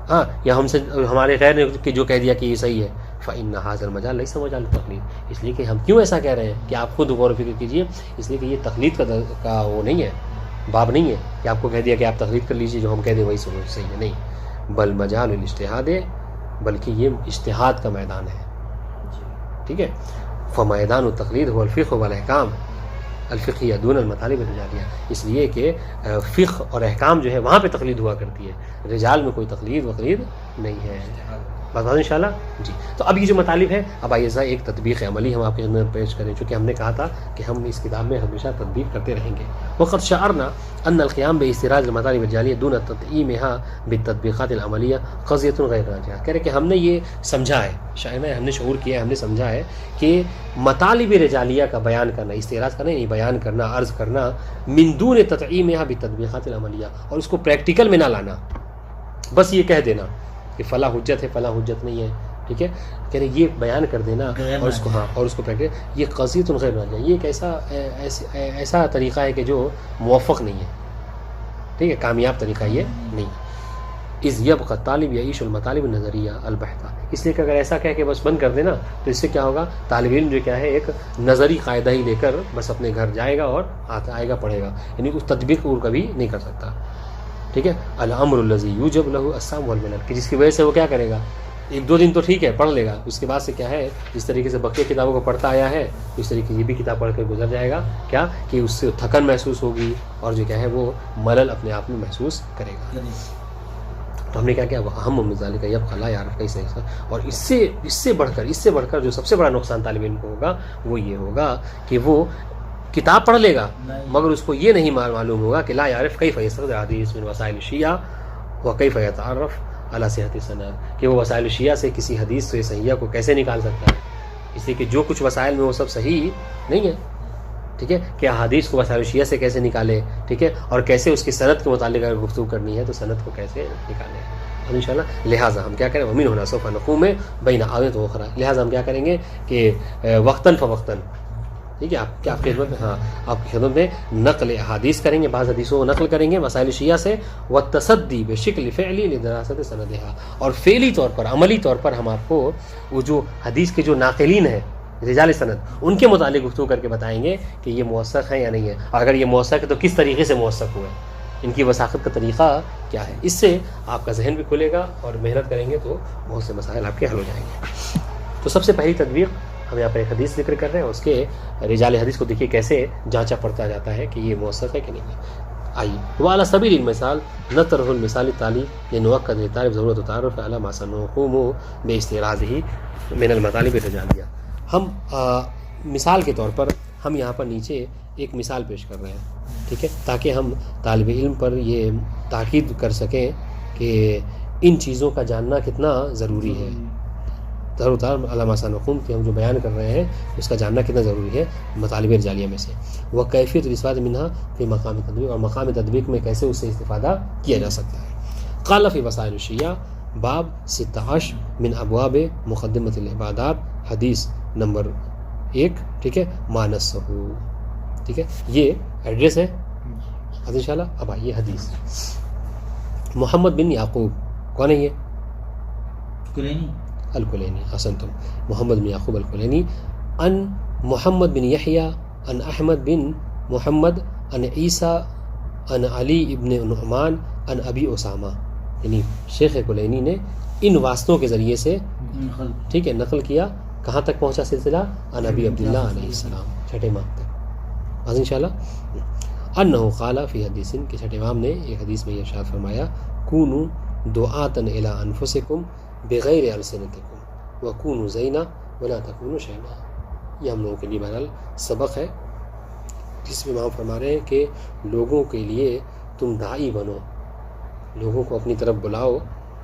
ہاں، یا ہم سے ہمارے غیر نے جو کہہ دیا کہ یہ صحیح ہے. فإن هذا المجال ليس مجال التقلید، اس لیے کہ ہم کیوں ایسا کہہ رہے ہیں کہ آپ خود غور و فکر کیجئے، اس لیے کہ یہ تقلید کا وہ نہیں ہے، باب نہیں ہے کہ آپ کو کہہ دیا کہ آپ تقلید کر لیجئے، جو ہم کہہ دیں وہی صحیح ہے، نہیں. بل مجال الاجتہاد، بلکہ یہ اجتہاد کا میدان ہے. ٹھیک ہے. فمیدان التقلید هو الفقہ والاحکام الفقیہ دون المطالب الرجالیہ، اس لیے کہ فقہ اور احکام جو ہے وہاں پہ تقلید ہوا کرتی ہے، رجال میں کوئی تقلید وقلید نہیں ہے. بات ان شاء اللہ. جی. تو اب یہ جو مطالب ہے، اب آئیے ذرا ایک تطبیق عملی ہم آپ کے اندر پیش کریں، چونکہ ہم نے کہا تھا کہ ہم اس کتاب میں ہمیشہ تطبیق کرتے رہیں گے. وقد شعرنا ان القیام باستیراز المطالب الرجالیہ دون تطعیمها بالتطبیقات العملیہ قضیۃ غیر راجحہ. کہہ رہے کہ ہم نے یہ سمجھا ہے، شاید ہم نے شعور کیا ہے، ہم نے سمجھا ہے کہ مطالب رجالیہ کا بیان کرنا، استیراز کرنا یعنی بیان کرنا، عرض کرنا، من دون تطعیمها بالتطبیقات العملیہ، اور اس کو پریکٹیکل میں نہ لانا، بس یہ کہہ دینا کہ فلاں حجت ہے فلاں حجت نہیں ہے. ٹھیک ہے. کہہ رہے یہ بیان کر دینا اور اس کو اور اس کو پریکٹیکل، یہ قضیۃ غیر راجحہ، یہ ایک ایسا طریقہ ہے کہ جو موفق نہیں ہے. ٹھیک ہے. کامیاب طریقہ یہ نہیں. اذ یبقى الطالب یعیش المطالب النظریہ البحثہ، اس لیے کہ اگر ایسا کہہ کہ بس بند کر دینا تو اس سے کیا ہوگا، طالب علم جو کیا ہے ایک نظری قاعدہ ہی لے کر بس اپنے گھر جائے گا اور آئے گا پڑھے گا، یعنی اس تطبیق کو کبھی نہیں کر سکتا. ٹھیک ہے. الامر الذی یوجب له السام والملل، کہ جس کی وجہ سے وہ کیا کرے گا، ایک دو دن تو ٹھیک ہے پڑھ لے گا، اس کے بعد سے کیا ہے جس طریقے سے بقیہ کتابوں کو پڑھتا آیا ہے اس طریقے یہ بھی کتاب پڑھ کر گزر جائے گا، کیا کہ اس سے تھکن محسوس ہوگی اور جو کیا ہے وہ ملل اپنے آپ میں محسوس کرے گا. تو ہم نے کیا وہ اہم مزال کا یب خلا یار کئی صحیح، اور اس سے بڑھ کر جو سب سے بڑا نقصان طالب علم کو ہوگا وہ یہ ہوگا کہ وہ کتاب پڑھ لے گا مگر اس کو یہ نہیں معلوم ہوگا کہ لا یعرف کیف یستخرج الحدیث من وسائل الشیعہ و کیف یتعرف علی صحت السند، کہ وہ وسائل الشیعہ سے کسی حدیث سے صحیحہ کو کیسے نکال سکتا ہے، اس لیے کہ جو کچھ وسائل میں وہ سب صحیح نہیں ہے. ٹھیک ہے. کہ حدیث کو وسائل الشیعہ سے کیسے نکالے، ٹھیک ہے، اور کیسے اس کی سند کے متعلق اگر گفتگو کرنی ہے تو سند کو کیسے نکالے. اور انشاءاللہ لہٰذا ہم کیا کریں، ومن ہونا سوف نقوم بین آیت و اخری، لہٰذا ہم کیا کریں گے کہ وقتاً فوقتاً، ٹھیک ہے، آپ کی خدمت میں، ہاں آپ کی خدمت میں نقل احادیث کریں گے، بعض حدیثوں کو نقل کریں گے مسائل شیعہ سے، والتصدی بشکل فعلی لدراست سندھا، اور فعلی طور پر عملی طور پر ہم آپ کو وہ جو حدیث کے جو ناقلین ہیں رجال سند ان کے متعلق گفتگو کر کے بتائیں گے کہ یہ موثق ہے یا نہیں ہے، اور اگر یہ موثق ہے تو کس طریقے سے موثق ہوئے، ان کی وثاقت کا طریقہ کیا ہے. اس سے آپ کا ذہن بھی کھلے گا اور محنت کریں گے تو بہت سے مسائل آپ کے حل ہو جائیں گے. تو سب سے پہلی تدبیر ہم یہاں پر ایک حدیث ذکر کر رہے ہیں، اس کے رجال حدیث کو دیکھیے کیسے جانچا پڑتا جاتا ہے کہ یہ موثق ہے کہ نہیں ہے. آئیے وعلی سبیل المثال نطرح المثال التالی لنؤکد للطالب ضرورت التعرف علی ما سنقوم باستعراضہ من المطالب الرجالیہ. ہم مثال کے طور پر ہم یہاں پر نیچے ایک مثال پیش کر رہے ہیں, ٹھیک ہے, تاکہ ہم طالب علم پر یہ تاکید کر سکیں کہ ان چیزوں کا جاننا کتنا ضروری ہے. ضرورت علامہ سنقوم کہ ہم جو بیان کر رہے ہیں اس کا جاننا کتنا ضروری ہے مطالب رجالیہ میں سے. وہ کیفیت الاستفادہ منہا فی مقام تطبیق, اور مقام تطبیق میں کیسے اس سے استفادہ کیا جا سکتا ہے. قال فی وسائل الشیعہ باب 16 من ابواب مقدمۃ العبادات, حدیث نمبر 1, ٹھیک ہے, ما نصہ, ٹھیک ہے, یہ ایڈریس ہے انشاءاللہ. اب آئیے حدیث. محمد بن یعقوب کون ہے یہ؟ الکلینی. حسنتم. محمد بن یعقوب الکلینی ان محمد بن یحییٰ ان احمد بن محمد ان عیسیٰ ان علی ابن نعمان ان ابی اسامہ. یعنی شیخ کلینی نے ان واسطوں کے ذریعے سے, ٹھیک ہے, نقل کیا. کہاں تک پہنچا سلسلہ؟ ان ابی عبداللہ علیہ السلام, چھٹے امام تک. بس انشاءاللہ. انہ قال فی حدیث, کہ چھٹے امام نے ایک حدیث میں یہ ارشاد فرمایا, کونوا دعاۃ الی انفسکم بغیر السنتکم وکونوا زینا ولا تکونوا شینا. یہ ہم لوگوں کے لیے بہرحال سبق ہے, جس میں امام فرما رہے ہیں کہ لوگوں کے لیے تم داعی بنو, لوگوں کو اپنی طرف بلاؤ,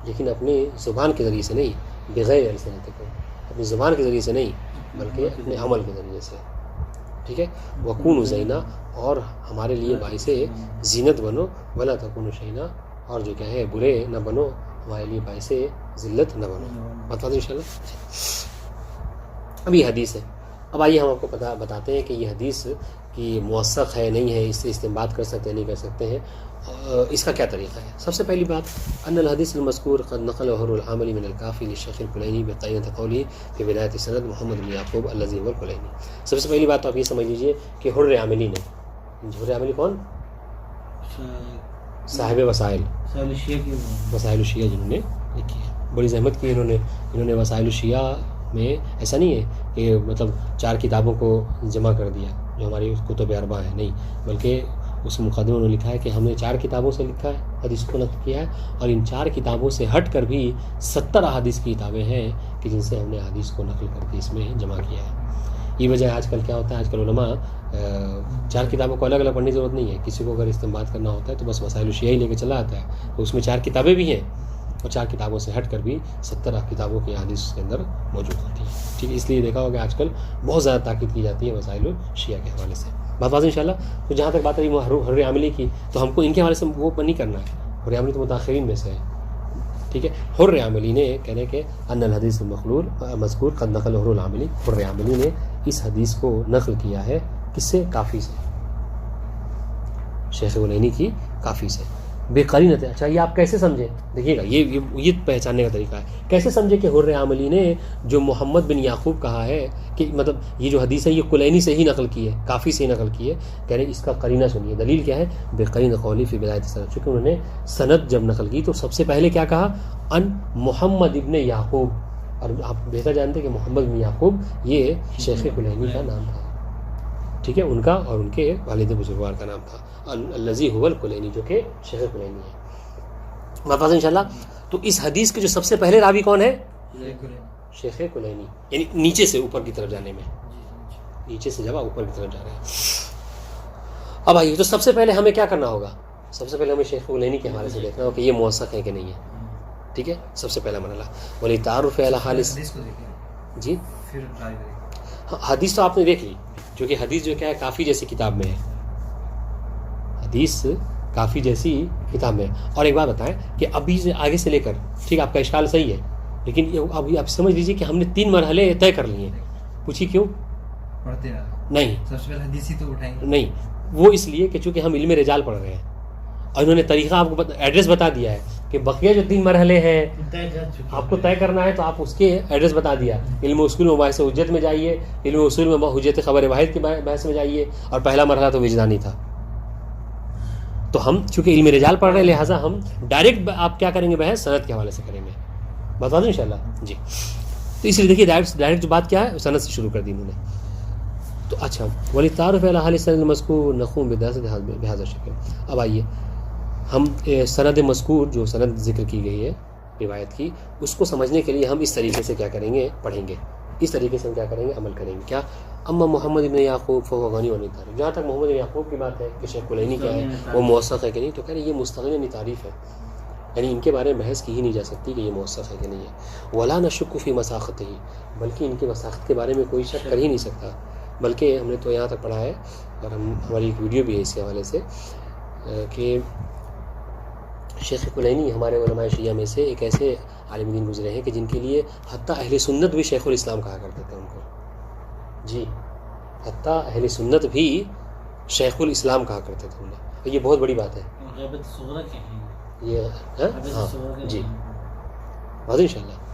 لیکن اپنی زبان کے ذریعے سے نہیں, بغیر السنتکم, اپنی زبان کے ذریعے سے نہیں بلکہ اپنے عمل کے ذریعے سے, ٹھیک ہے. وکونوا زینا, اور ہمارے لیے باعث زینت بنو, ولا تکونوا شینا, اور جو کیا ہے برے نہ بنو, ہمارے لیے باعث ذلت نہ بنو. بتا دیں انشاءاللہ. اب یہ حدیث ہے. اب آئیے ہم آپ کو بتاتے ہیں کہ یہ حدیث کی موثق ہے نہیں ہے, اس سے استنباط کر سکتے ہیں نہیں کر سکتے ہیں, اس کا کیا طریقہ ہے. سب سے پہلی بات, ان الحدیث المذکور قد نقل حر العاملی من الکافی للشیخ الکلینی بقینۃ قولی فی ولایۃ سند محمد بن یعقوب الذی هو الکلینی. سب سے پہلی بات تو آپ یہ سمجھ لیجئے کہ حر عاملی نے, حر عاملی کون؟ صاحب وسائل, وسائل الشیعہ جنہوں نے لکھی ہے. بڑی زحمت کی انہوں نے وسائل الشیعہ میں. ایسا نہیں ہے کہ مطلب 4 کتابوں کو جمع کر دیا جو ہماری کتب اربع ہے, نہیں, بلکہ اس مقدمے میں لکھا ہے کہ ہم نے 4 کتابوں سے لکھا ہے, حدیث کو نقل کیا ہے, اور ان 4 کتابوں سے ہٹ کر بھی 70 احادیث کی کتابیں ہیں کہ جن سے ہم نے حدیث کو نقل کر کے اس میں جمع کیا ہے. یہ وجہ آج کل کیا ہوتا ہے, آج کل علماء 4 کتابوں کو الگ الگ پڑھنے کی ضرورت نہیں ہے. کسی کو اگر استنباط کرنا ہوتا ہے تو بس وسائل الشیعہ ہی لے کے چلا آتا ہے, تو اس میں 4 کتابیں بھی ہیں, اور 4 کتابوں سے ہٹ کر بھی 70 کتابوں کی حدیث اس کے اندر موجود ہوتی ہے. ٹھیک ہے, اس لیے دیکھا ہوگا آج کل بہت زیادہ تاکید کی جاتی ہے وسائل الشیعہ کے حوالے سے. بات واضح انشاءاللہ. تو جہاں تک بات رہی حر عاملی کی, تو ہم کو ان کے حوالے سے وہ نہیں کرنا ہے. حر عاملی تو متاخرین میں سے ہے, ٹھیک ہے. حر عاملی نے کہہ رہے کہ ان الحدیث مذکور قد نقل حر العاملی, حر عاملی نے اس حدیث کو نقل کیا ہے کس سے؟ کافی سے, شیخ کلینی کی کافی سے. بے قرینت. اچھا یہ آپ کیسے سمجھیں؟ دیکھیے گا, یہ پہچاننے کا طریقہ ہے. کیسے سمجھے کہ حر عاملی نے جو محمد بن یعقوب کہا ہے کہ مطلب یہ جو حدیث ہے یہ کلینی سے ہی نقل کی ہے, کافی سے ہی نقل کی ہے, کہہ رہے اس کا قرینہ سنیے. دلیل کیا ہے؟ بے قرین قولی فی بدایت سند. چونکہ انہوں نے سند جب نقل کی تو سب سے پہلے کیا کہا؟ ان محمد ابن یعقوب. اور آپ بہتر جانتے کہ محمد بن یعقوب یہ شیخ کلینی کا نام تھا, ٹھیک ہے, ان کا اور ان کے والد بزرگوار کا نام تھا, الذی هو الکلینی, جو کہ شیخ کلینی ہے. واضح انشاءاللہ. تو اس حدیث کے جو سب سے پہلے راوی کون ہے؟ شیخ کلینی. یعنی نیچے سے اوپر کی طرف جانے میں, نیچے سے جب اوپر کی طرف جا رہے ہیں. اب آئیے, تو سب سے پہلے ہمیں کیا کرنا ہوگا؟ سب سے پہلے ہمیں شیخ کلینی کے حوالے سے دیکھنا ہوگا کہ یہ موثق ہے کہ نہیں ہے, ٹھیک ہے. سب سے پہلا مرحلہ ولی تعارف علی حالث. جی حدیث تو آپ نے دیکھ لی, جو کہ حدیث جو کیا ہے کافی جیسی کتاب میں ہے, حدیث کافی جیسی کتاب میں. اور ایک بات بتائیں کہ ابھی سے آگے سے لے کر, ٹھیک, آپ کا اشکال صحیح ہے, لیکن ابھی آپ سمجھ لیجیے کہ ہم نے 3 مرحلے طے کر لیے ہیں. پوچھیے کیوں؟ پڑھتے ہیں نہیں, سب سے پہلے حدیث ہی تو اٹھائیں گے. نہیں, وہ اس لیے کہ چونکہ ہم علم رجال پڑھ رہے ہیں, اور انہوں نے طریقہ آپ کو ایڈریس بتا دیا ہے کہ بقیہ جو 3 مرحلے ہیں آپ کو طے کرنا ہے, تو آپ اس کے ایڈریس بتا دیا. علم اصول میں مباحث حجت میں جائیے, علم اصول میں حجت خبر واحد کے بحث میں جائیے, اور پہلا مرحلہ تو وجدانی تھا. تو ہم چونکہ علم رجال پڑھ رہے ہیں لہٰذا ہم ڈائریکٹ آپ کیا کریں گے بحث سند کے حوالے سے کریں گے. بتا دیں انشاءاللہ. جی, تو اس لیے دیکھیے ڈائریکٹ جو بات کیا ہے سند سے شروع کر دی انہوں نے. تو اچھا ولی تعارف علی حال سند مذکور نقوم بہذا شکل. اب آئیے ہم سند مذکور جو سند ذکر کی گئی ہے روایت کی اس کو سمجھنے کے لیے ہم اس طریقے سے کیا کریں گے پڑھیں گے, اس طریقے سے ہم کیا کریں گے عمل کریں گے. کیا اما محمد ابن یعقوب فهو غنی عن التعریف. جہاں تک محمد ابن یعقوب کی بات ہے کہ شیخ کلینی کیا ہے وہ موثق ہے کہ نہیں, تو کہہ رہے یہ مستغنی عن تعریف ہے, یعنی ان کے بارے میں بحث کی ہی نہیں جا سکتی کہ یہ موثق ہے کہ نہیں ہے. ولا نشک فی مساقتہ, بلکہ ان کی وثاقت کے بارے میں کوئی شک کر ہی نہیں سکتا. بلکہ ہم نے تو یہاں تک پڑھا ہے اور ہماری ایک ویڈیو بھی ہے اس کے حوالے سے کہ شیخ کلینی ہمارے علماء شیعہ میں سے ایک ایسے عالم دین گزرے ہیں کہ جن کے لیے حتیٰ اہل سنت بھی شیخ الاسلام کہا کرتے تھے ان کو. جی حتیٰ اہل سنت بھی شیخ الاسلام کہا کرتے تھے انہیں. یہ بہت بڑی بات ہے. یہ ہاں جی بات ان شاء اللہ.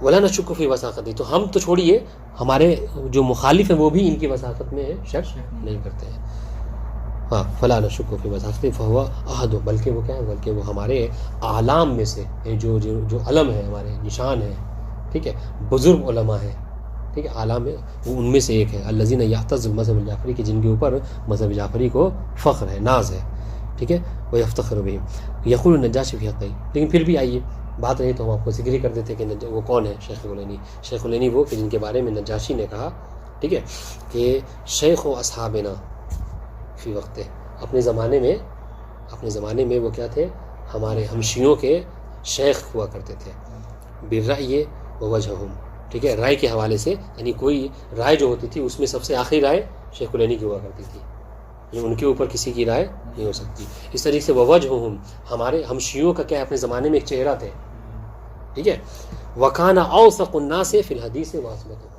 ولا نشک فی وثاقتی, تو ہم تو چھوڑیے ہمارے جو مخالف ہیں وہ بھی ان کی وثاقت میں شک نہیں کرتے ہیں. ہاں فلا نشک فی وثاقتی فہو احد, بلکہ وہ کیا ہے بلکہ وہ ہمارے اعلام میں سے جو علم ہے ہمارے نشان ہے, ٹھیک ہے, بزرگ علماء ہیں, ٹھیک ہے, اعلام ہے, وہ ان میں سے ایک ہے. الذین یعتز المذہب الجعفری, کہ جن کے اوپر مذہب جعفری کو فخر ہے, ناز ہے, ٹھیک ہے. وہ یفتخر بہم یقول النجاشی فی حقہ. لیکن پھر بھی آئیے بات رہی تو ہم آپ کو ذکر ہی کر دیتے کہ وہ کون ہے شیخ کلینی. شیخ کلینی وہ کہ جن کے بارے میں نجاشی نے کہا, ٹھیک ہے, کہ شیخ و اصحابنا فی وقت, اپنے زمانے میں وہ کیا تھے ہمارے ہمشیوں کے شیخ ہوا کرتے تھے. بالرأی و وجہہم, ٹھیک ہے, رائے کے حوالے سے, یعنی کوئی رائے جو ہوتی تھی اس میں سب سے آخری رائے شیخ کلینی کی ہوا کرتی تھی, یعنی ان کے اوپر کسی کی رائے نہیں ہو سکتی. اس طریقے سے ووجہہم, ہمارے ہمشیوں کا کیا اپنے زمانے میں ایک چہرہ تھے, ٹھیک ہے. وکان اوثق الناس فی الحدیث واثبت,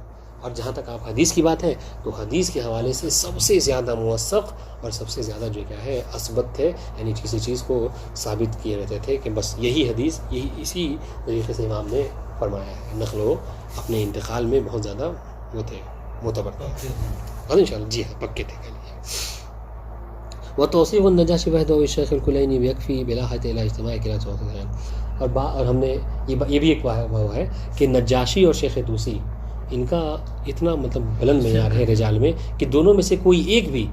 اور جہاں تک آپ حدیث کی بات ہے تو حدیث کے حوالے سے سب سے زیادہ موثق اور سب سے زیادہ جو کیا ہے اثبت تھے, یعنی کسی چیز کو ثابت کیے رہتے تھے کہ بس یہی حدیث, یہی اسی طریقے سے امام نے فرمایا ہے. نقل و اپنے انتقال میں بہت زیادہ وہ تھے, معتبر تھے ان شاء اللہ. جی ہاں پکے تھے. وتوصیف النجاشی وحدہ الشیخ الکلینی یکفی بلا حاجۃ الی اجتماع قراءۃ القرآن. اور ہم نے یہ بھی ایک وہ ہے کہ نجاشی اور شیخ طوسی ان کا اتنا مطلب بلند معیار ہے رجال میں کہ دونوں میں سے کوئی ایک بھی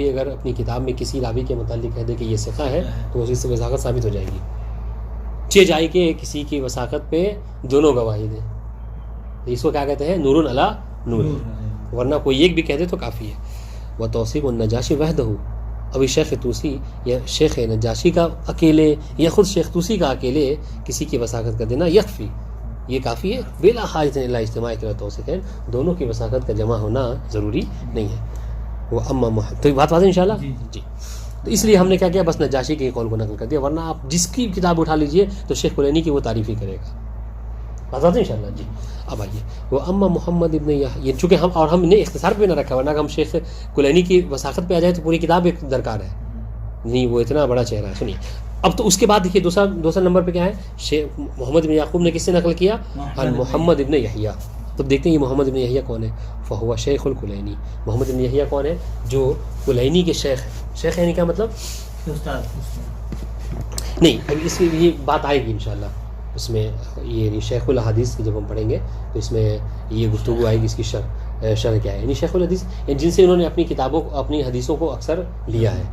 اگر اپنی کتاب میں کسی راوی کے متعلق کہہ دے کہ یہ ثقہ ہے تو اسی سے وثاقت ثابت ہو جائے گی. جائے کہ کسی کی وثاقت پہ دونوں گواہی دیں, اس کو کیا کہتے ہیں نور علی نور, ورنہ کوئی ایک بھی کہہ دے تو کافی ہے. وہ توصیف النجاشی وحدہ, ابھی شیخ طوسی یا شیخ نجاشی کا اکیلے یا خود شیخ طوسی کا اکیلے کسی کی وثاقت کا دینا یکفی, یہ کافی ہے. بلا حاجۃ الی اجتماع توثیقین, دونوں کی وثاقت کا جمع ہونا ضروری نہیں ہے. وہ اما تو بات واضح انشاءاللہ. جی تو اس لیے ہم نے کیا کیا بس نجاشی کے قول کو نقل کر دیا, ورنہ آپ جس کی کتاب اٹھا لیجئے تو شیخ کلینی کی وہ تعریف ہی کرے گا. بات واضح انشاءاللہ. جی اب آئیے وہ اما محمد ابن یہ چونکہ ہم نے اختصار پہ نہ رکھا, ورنہ ہم شیخ کلینی کی وثاقت پہ آ جائے تو پوری کتاب ایک درکار ہے نہیں, وہ اتنا بڑا چہرہ ہے. سنیے اب تو اس کے بعد دیکھیے دوسرا نمبر پہ کیا ہے, شیخ محمد بن یعقوب نے کس سے نقل کیا, محمد ابن یحییٰ. تب دیکھتے ہیں یہ محمد بن یحییٰ کون ہے, فہو شیخ الکلینی. محمد بن یحییٰ کون ہے, جو کلینی کے شیخ ہے. شیخ یعنی کیا مطلب استاد نہیں, ابھی اس کی یہ بات آئے گی انشاءاللہ اس میں. یہ شیخ الحدیث جب ہم پڑھیں گے تو اس میں یہ گفتگو آئے گی اس کی شرح کیا ہے. یعنی شیخ الحدیث جن سے انہوں نے اپنی کتابوں اپنی حدیثوں کو اکثر لیا ہے,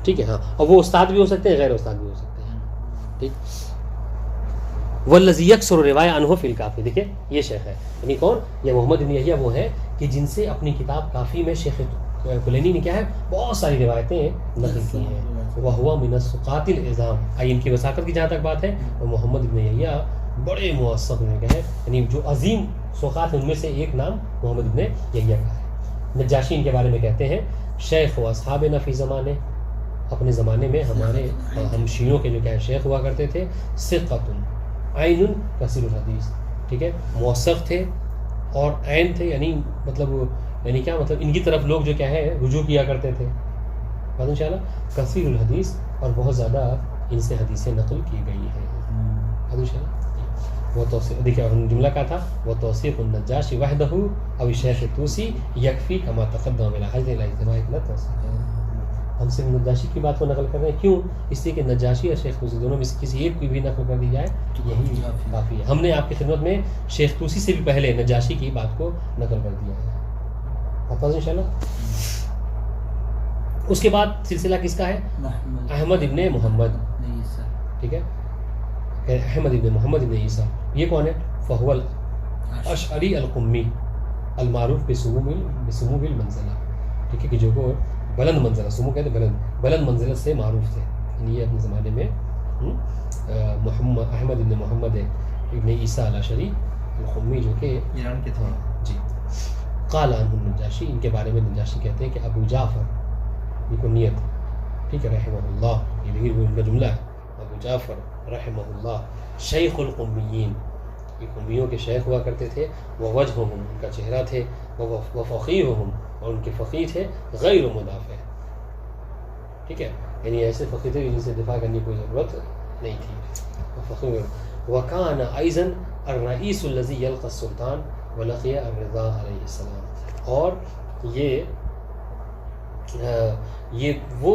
ٹھیک ہے. ہاں, اور وہ استاد بھی ہو سکتے ہیں, غیر استاد بھی ہو سکتے ہیں, ٹھیک. والذی یکثر روایہ عنہ فی الکافی, دیکھیں یہ شیخ ہے, یعنی کون, یہ محمد بن یحییٰ وہ ہے کہ جن سے اپنی کتاب کافی میں شیخ کلینی نے کیا ہے بہت ساری روایتیں نقل کی ہیں. وہو من الثقات العظام, ان کی وثاقت کی جہاں تک بات ہے وہ محمد بن یحییٰ بڑے موثق میں کیا ہے, یعنی جو عظیم ثقات ان میں سے ایک نام محمد بن یحییٰ کا ہے. نجاشی ان کے بارے میں کہتے ہیں شیخ و اصحابنا فی زمانے, اپنے زمانے میں ہمارے ہم شیعوں کے جو کیا شیخ ہوا کرتے تھے, ثقۃ عین کثیر الحدیث, ٹھیک ہے, موثق تھے اور عین تھے, یعنی کیا مطلب ان کی طرف لوگ جو کیا ہے رجوع کیا کرتے تھے. بات انشاءاللہ. کثیر الحدیث, اور بہت زیادہ ان سے حدیثیں نقل کی گئی ہیں. بات انشاءاللہ. وہ توصیف دیکھیے جملہ کیا تھا, وہ توصیف النجاشی وحدہ او شیخ طوسی یکفی کما تقدم من حیث الاجتماع توصیف. ہم صرف نجاشی کی بات کو نقل کر رہے ہیں. کیوں؟ اس لیے کہ نجاشی اور شیخ طوسی دونوں میں سے کسی ایک کی بھی نقل کر دی جائے یہی کافی ہے. ہم نے آپ کی خدمت میں شیخ طوسی سے بھی پہلے نجاشی کی بات کو نقل کر دیا ہے. ان شاء اللہ. اس کے بعد سلسلہ کس کا ہے؟ احمد ابن محمد. ٹھیک ہے، احمد ابن محمد ابن عیسیٰ. یہ کون ہے؟ فہو الاشعری القمی المعروف بسمو المنزلہ. ٹھیک ہے، کہ جو کو بلند منزلہ، سمو کہتے ہیں بلند منزلت سے معروف تھے. یعنی یہ اپنے زمانے میں محمد احمد ابن محمد ابن عیسیٰ الاشعری القمی جو کہ ایران کے تھے. جی. قال عنہ النجاشی، ان کے بارے میں نجاشی کہتے ہیں کہ ابو جعفر، یہ کنیت. ٹھیک ہے، رحمہ اللہ، یہ دیکھیے ان کا جملہ ہے. ابو جعفر رحمہ اللہ شیخ القمیین، یہ قمیوں کے شیخ ہوا کرتے تھے. ووجہہم، ان کا چہرہ تھے. وفقیہہم، اور ان کے فقیہ تھے. غیر مدافع، ٹھیک ہے، یعنی ایسے فقیہ تھے جن سے دفاع کرنے کی کوئی ضرورت نہیں تھی. وکان ایضا الرئیس الذی یلقی السلطان ولقی الرضا علیہ السلام. اور یہ وہ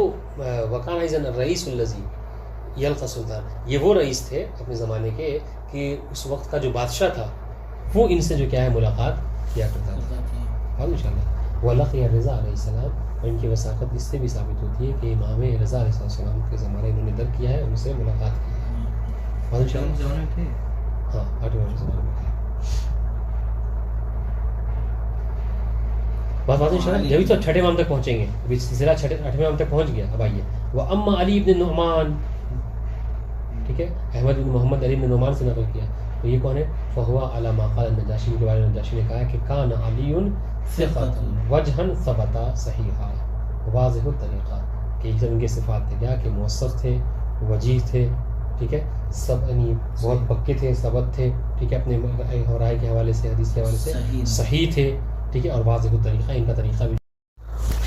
وکان ایضا الرئیس الذی یلقی السلطان، یہ وہ رئیس تھے اپنے زمانے کے کہ اس وقت کا جو بادشاہ تھا وہ ان سے جو کیا ہے ملاقات کیا کرتا تھا. ان شاء اللہ. ولقی الرضا علیہ السلام، اور ان کی وثاقت اس سے بھی ثابت ہوتی ہے کہ امام رضا علیہ السلام کے زمانے انہوں نے درک کیا ہے، ان سے ملاقات کی ہے. ان شاء اللہ. ہاں، 8ویں زمانے میں بات ان شاء اللہ. جبھی تو 6 امام تک پہنچیں گے. ابھی سلسلہ 8ویں امام تک پہنچ گیا. اب آئیے واما علی بن نعمان. ٹھیک ہے، احمد بن محمد علی بن نعمان سے نقل کیا. تو یہ کون ہے؟ فہو علی ما قال النجاشی، کے بارے میں نجاشی نے کہا کہ کان علی ثقۃ وجہا ثبت صحیحا واضح الطریقہ، کہ جب ان کے صفات تھے کیا کہ موثق تھے، وجیح تھے. ٹھیک ہے، سب یعنی بہت پکے تھے، ثبت تھے. ٹھیک ہے، اپنے رائے کے حوالے سے، حدیث کے حوالے سے صحیح تھے. ٹھیک ہے، اور واضح الطریقہ، ان کا طریقہ بھی.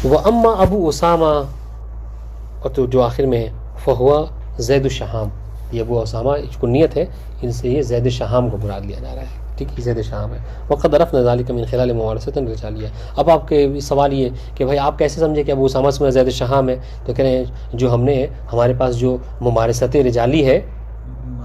واما ابو اسامہ، اور تو جو آخر میں ہے فہو زید الشہام. یہ ابو اسامہ کنیت ہے، ان سے یہ زید شہام کو مراد لیا جا رہا ہے. ٹھیک ہے، زید شہام ہے. وقد عرفنا ذلك من خلال موارثۃ رجالیہ. اب آپ کے سوال یہ کہ بھائی آپ کیسے سمجھے کہ ابو اسامہ سے زید شہام ہے؟ تو کہہ رہے ہیں جو ہمارے پاس جو ممارثت رجالی ہے،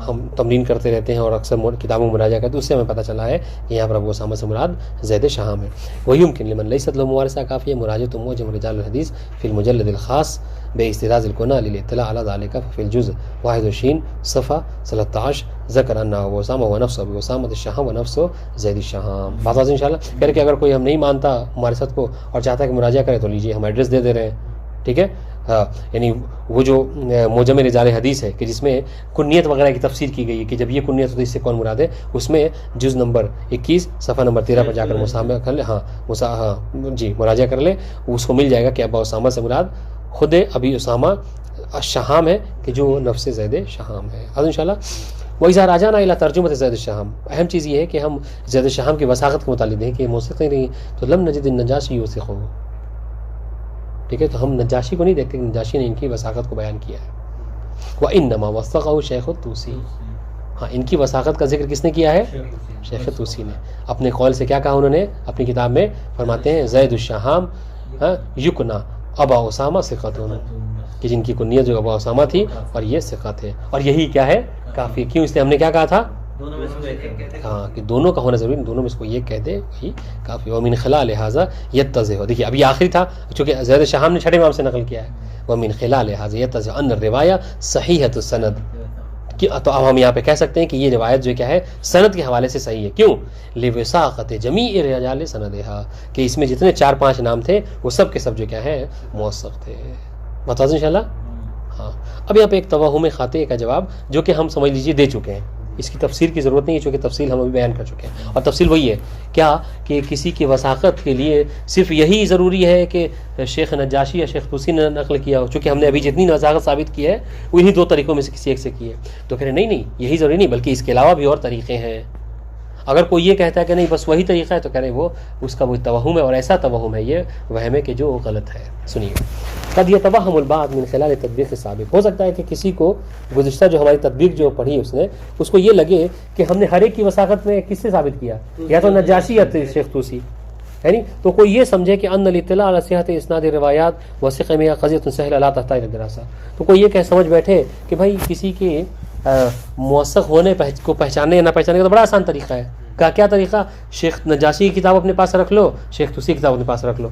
ہم تمرین کرتے رہتے ہیں اور اکثر کتابوں میں مراجعہ کرتے ہیں، اس سے ہمیں پتہ چلا ہے کہ یہاں پر ابو اسامہ سے مراد زید شہام ہے. ویمکن لمن لیست له موارثہ کافیہ مراجعۃ معجم رجال الحدیث فی المجلد الخاص باستدراج الکنہ للاطلاع علی ذلك فی الجزء 21 صفحہ 13 ذکر ان ابو اسامہ ونفس ابو اسامہ الشہام ونفس زید الشہام. بات واضح انشاءاللہ. کہہ کہ اگر کوئی ہم نہیں مانتا ممارست کو اور چاہتا ہے کہ مراجعہ کرے تو لیجیے، ہم ایڈریس دے رہے ہیں. ٹھیک ہے، ہاں، یعنی وہ جو معجم رجال حدیث ہے کہ جس میں کنیت وغیرہ کی تفسیر کی گئی ہے کہ جب یہ کنیت ہوتی ہے اس سے کون مراد ہے، اس میں جز نمبر 21 صفحہ نمبر 13 پر جا کر مسامہ کر لے. ہاں جی، مراجعہ کر لے، اس کو مل جائے گا کہ ابو اسامہ سے مراد خود ابی اسامہ الشہام ہے کہ جو نفس زید شہام ہے. ان شاء اللہ. وَإِذَا رَجَعْنَا إِلَىٰ تَرْجُمَةِ زید الشہام، اہم چیز یہ ہے کہ ہم زید شہام کی وثاقت کے متعلق دیکھیں کہ موثق نہیں، تو لم نجد النجاشی یوثقہ. ٹھیک ہے، تو ہم نجاشی کو نہیں دیکھتے کہ نجاشی نے ان کی وثاقت کو بیان کیا ہے. وَإِنَّمَا وَثَّقَهُ شیخ الطوسی. ہاں، ان کی وثاقت کا ذکر کس نے کیا ہے؟ شیخ طوسی نے. اپنے قول سے کیا کہا انہوں نے اپنی کتاب میں؟ فرماتے ہیں زید الشہام یکنا ابا اسامہ ثقۃ، کہ جن کی کنیت جو ابا اسامہ تھی اور یہ ثقہ تھے. اور یہی کیا ہے؟ کافی. کیوں؟ اس لیے ہم نے کیا کہا تھا؟ ہاں، کہ دونوں کا ہونا ضروری، دونوں میں اس کو یہ کہہ دے وہی کافی. ومن خلال لہٰذا یتضح، دیکھیے ابھی آخری تھا چونکہ زید شہام نے 6 امام سے نقل کیا ہے. ومن خلال لہٰذا یتضح ان الروایہ صحیحۃ السند. تو اب ہم یہاں پہ کہہ سکتے ہیں کہ یہ روایت جو کیا ہے سند کے حوالے سے صحیح ہے. کیوں؟ لوثاقت جمیع رجال سندھا، کہ اس میں جتنے 4-5 نام تھے وہ سب کے سب جو کیا ہے موثق تھے. بتا دیں انشاءاللہ. ہاں، اب یہاں پہ ایک توہم خاطئ کا جواب جو کہ ہم سمجھ لیجیے دے چکے ہیں، اس کی تفسیر کی ضرورت نہیں ہے چونکہ تفصیل ہم ابھی بیان کر چکے ہیں. اور تفصیل وہی ہے کیا کہ کسی کی وثاقت کے لیے صرف یہی ضروری ہے کہ شیخ نجاشی یا شیخ طوسی نے نقل کیا ہو، چونکہ ہم نے ابھی جتنی وثاقت ثابت کی ہے وہ انہی 2 طریقوں میں سے کسی ایک سے کی ہے. تو کہہ رہے نہیں، یہی ضروری نہیں بلکہ اس کے علاوہ بھی اور طریقے ہیں. اگر کوئی یہ کہتا ہے کہ نہیں بس وہی طریقہ ہے تو کہہ رہے وہ اس کا وہ توہم ہے، اور ایسا توہم ہے، یہ وہم ہے کہ جو غلط ہے. سنیے، قد یتوہم البعض من خلال تطبیق سابق. ہو سکتا ہے کہ کسی کو گزشتہ جو ہماری تطبیق جو پڑھی اس نے، اس کو یہ لگے کہ ہم نے ہر ایک کی وثاقت میں کس سے ثابت کیا، یا تو نجاشی یا شیخ طوسی. ہے نہیں. تو کوئی یہ سمجھے کہ ان الاطلاع علی صحت اسناد روایات وثق میں قضیۃ سہل لا تحتاج الدراسہ، تو کوئی یہ کہ سمجھ بیٹھے کہ بھائی کسی کے موثق ہونے کو پہچاننے یا نہ پہچاننے کا تو بڑا آسان طریقہ ہے. کیا طریقہ؟ شیخ نجاشی کی کتاب اپنے پاس رکھ لو، شیخ طوسی کی کتاب اپنے پاس رکھ لو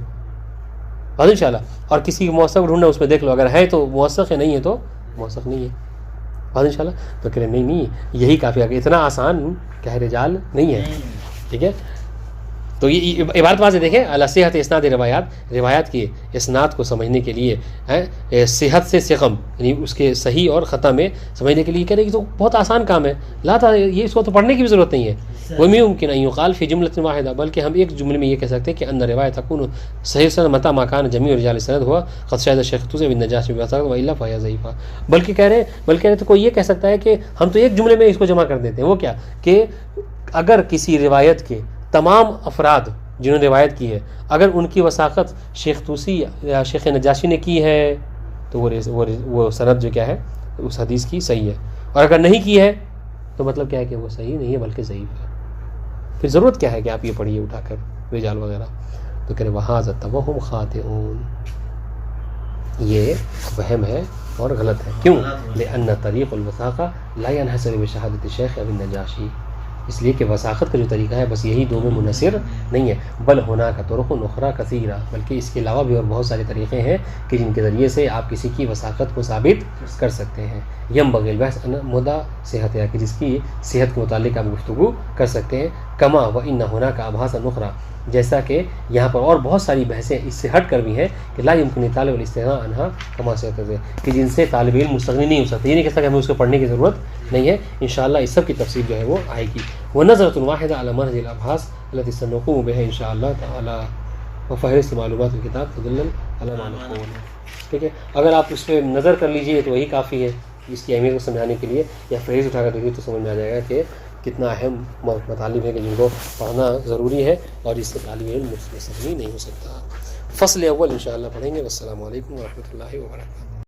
بس ان شاء اللہ، اور کسی موثق ڈھونڈنا اس میں دیکھ لو، اگر ہے تو موثق ہے، نہیں ہے تو موثق نہیں ہے بس ان شاء اللہ. تو کہ نہیں یہی کافی ہے، اتنا آسان کیا ہے رجال نہیں ہے. ٹھیک ہے، تو یہ عبارت واضح دیکھیں، علی صحت اسناد روایات کی اسناد کو سمجھنے کے لیے صحت سے سقم یعنی اس کے صحیح اور خطا میں سمجھنے کے لیے کہہ رہے کہ تو بہت آسان کام ہے، یہ اس کو تو پڑھنے کی بھی ضرورت نہیں ہے. وہ ممکن ان یقال فی جملۃ واحدہ، بلکہ ہم ایک جملے میں یہ کہہ سکتے ہیں کہ ان روایت تکون صحیح سند متى ما كان جميع رجال السند هو قد شهد الشيخ طوسی بالنجاشی بواسطہ والا فهي ضعیفہ. بلکہ کہہ رہے تو کوئی یہ کہہ سکتا ہے کہ ہم تو ایک جملے میں اس کو جمع کر دیتے ہیں. وہ کیا کہ اگر کسی روایت کے تمام افراد جنہوں نے روایت کی ہے اگر ان کی وثاقت شیخ طوسی یا شیخ نجاشی نے کی ہے تو وہ سند جو کیا ہے اس حدیث کی صحیح ہے، اور اگر نہیں کی ہے تو مطلب کیا ہے کہ وہ صحیح نہیں ہے بلکہ ضعیف ہے. پھر ضرورت کیا ہے کہ آپ یہ پڑھیے اٹھا کر رجال وغیرہ. تو کہہ رہے وہاذا توہم خاطئون، یہ وہم ہے اور غلط ہے. کیوں؟ لأن طریق الوثاقہ لا ينحصر بشہادت الشیخ ابی النجاشی، اس لیے کہ وثاقت کا جو طریقہ ہے بس یہی دو میں منحصر نہیں ہے، بل ہونا کا طرق اخرى کثیرہ، بلکہ اس کے علاوہ بھی اور بہت سارے طریقے ہیں کہ جن کے ذریعے سے آپ کسی کی وثاقت کو ثابت کر سکتے ہیں. یم البحث عن مدى صحت، کہ جس کی صحت کے متعلق آپ گفتگو کر سکتے ہیں. کما وان هناك ابحاث اخرى، جیسا کہ یہاں پر اور بہت ساری بحثیں اس سے ہٹ کر بھی ہیں کہ لا يمكن طالب الاستغناء عنها كما سيتذ، کہ جن سے طالب علم مستغنی نہیں ہو سکتا. یہ نہیں کہتا کہ ہمیں اس کو پڑھنے کی ضرورت نہیں ہے، انشاءاللہ اس سب کی تفصیل جو ہے وہ آئے گی. ونظرۃ واحدہ علی منهج الابحاث التي سنقوم بها ان شاء اللہ تعالی وفہرست معلومات الکتاب تدل علی ما نقول. ٹھیک ہے، اگر آپ اس پہ نظر کر لیجئے تو وہی کافی ہے اس کی اہمیت کو سمجھانے کے لیے، یا فہرست اٹھا کر دیکھیے تو سمجھ میں آ جائے گا کہ کتنا اہم مطالب ہے کہ جن کو پڑھنا ضروری ہے اور اس سے طالب علم مستغنی نہیں ہو سکتا. فصل اول انشاءاللہ پڑھیں گے. والسلام علیکم ورحمۃ اللہ وبرکاتہ.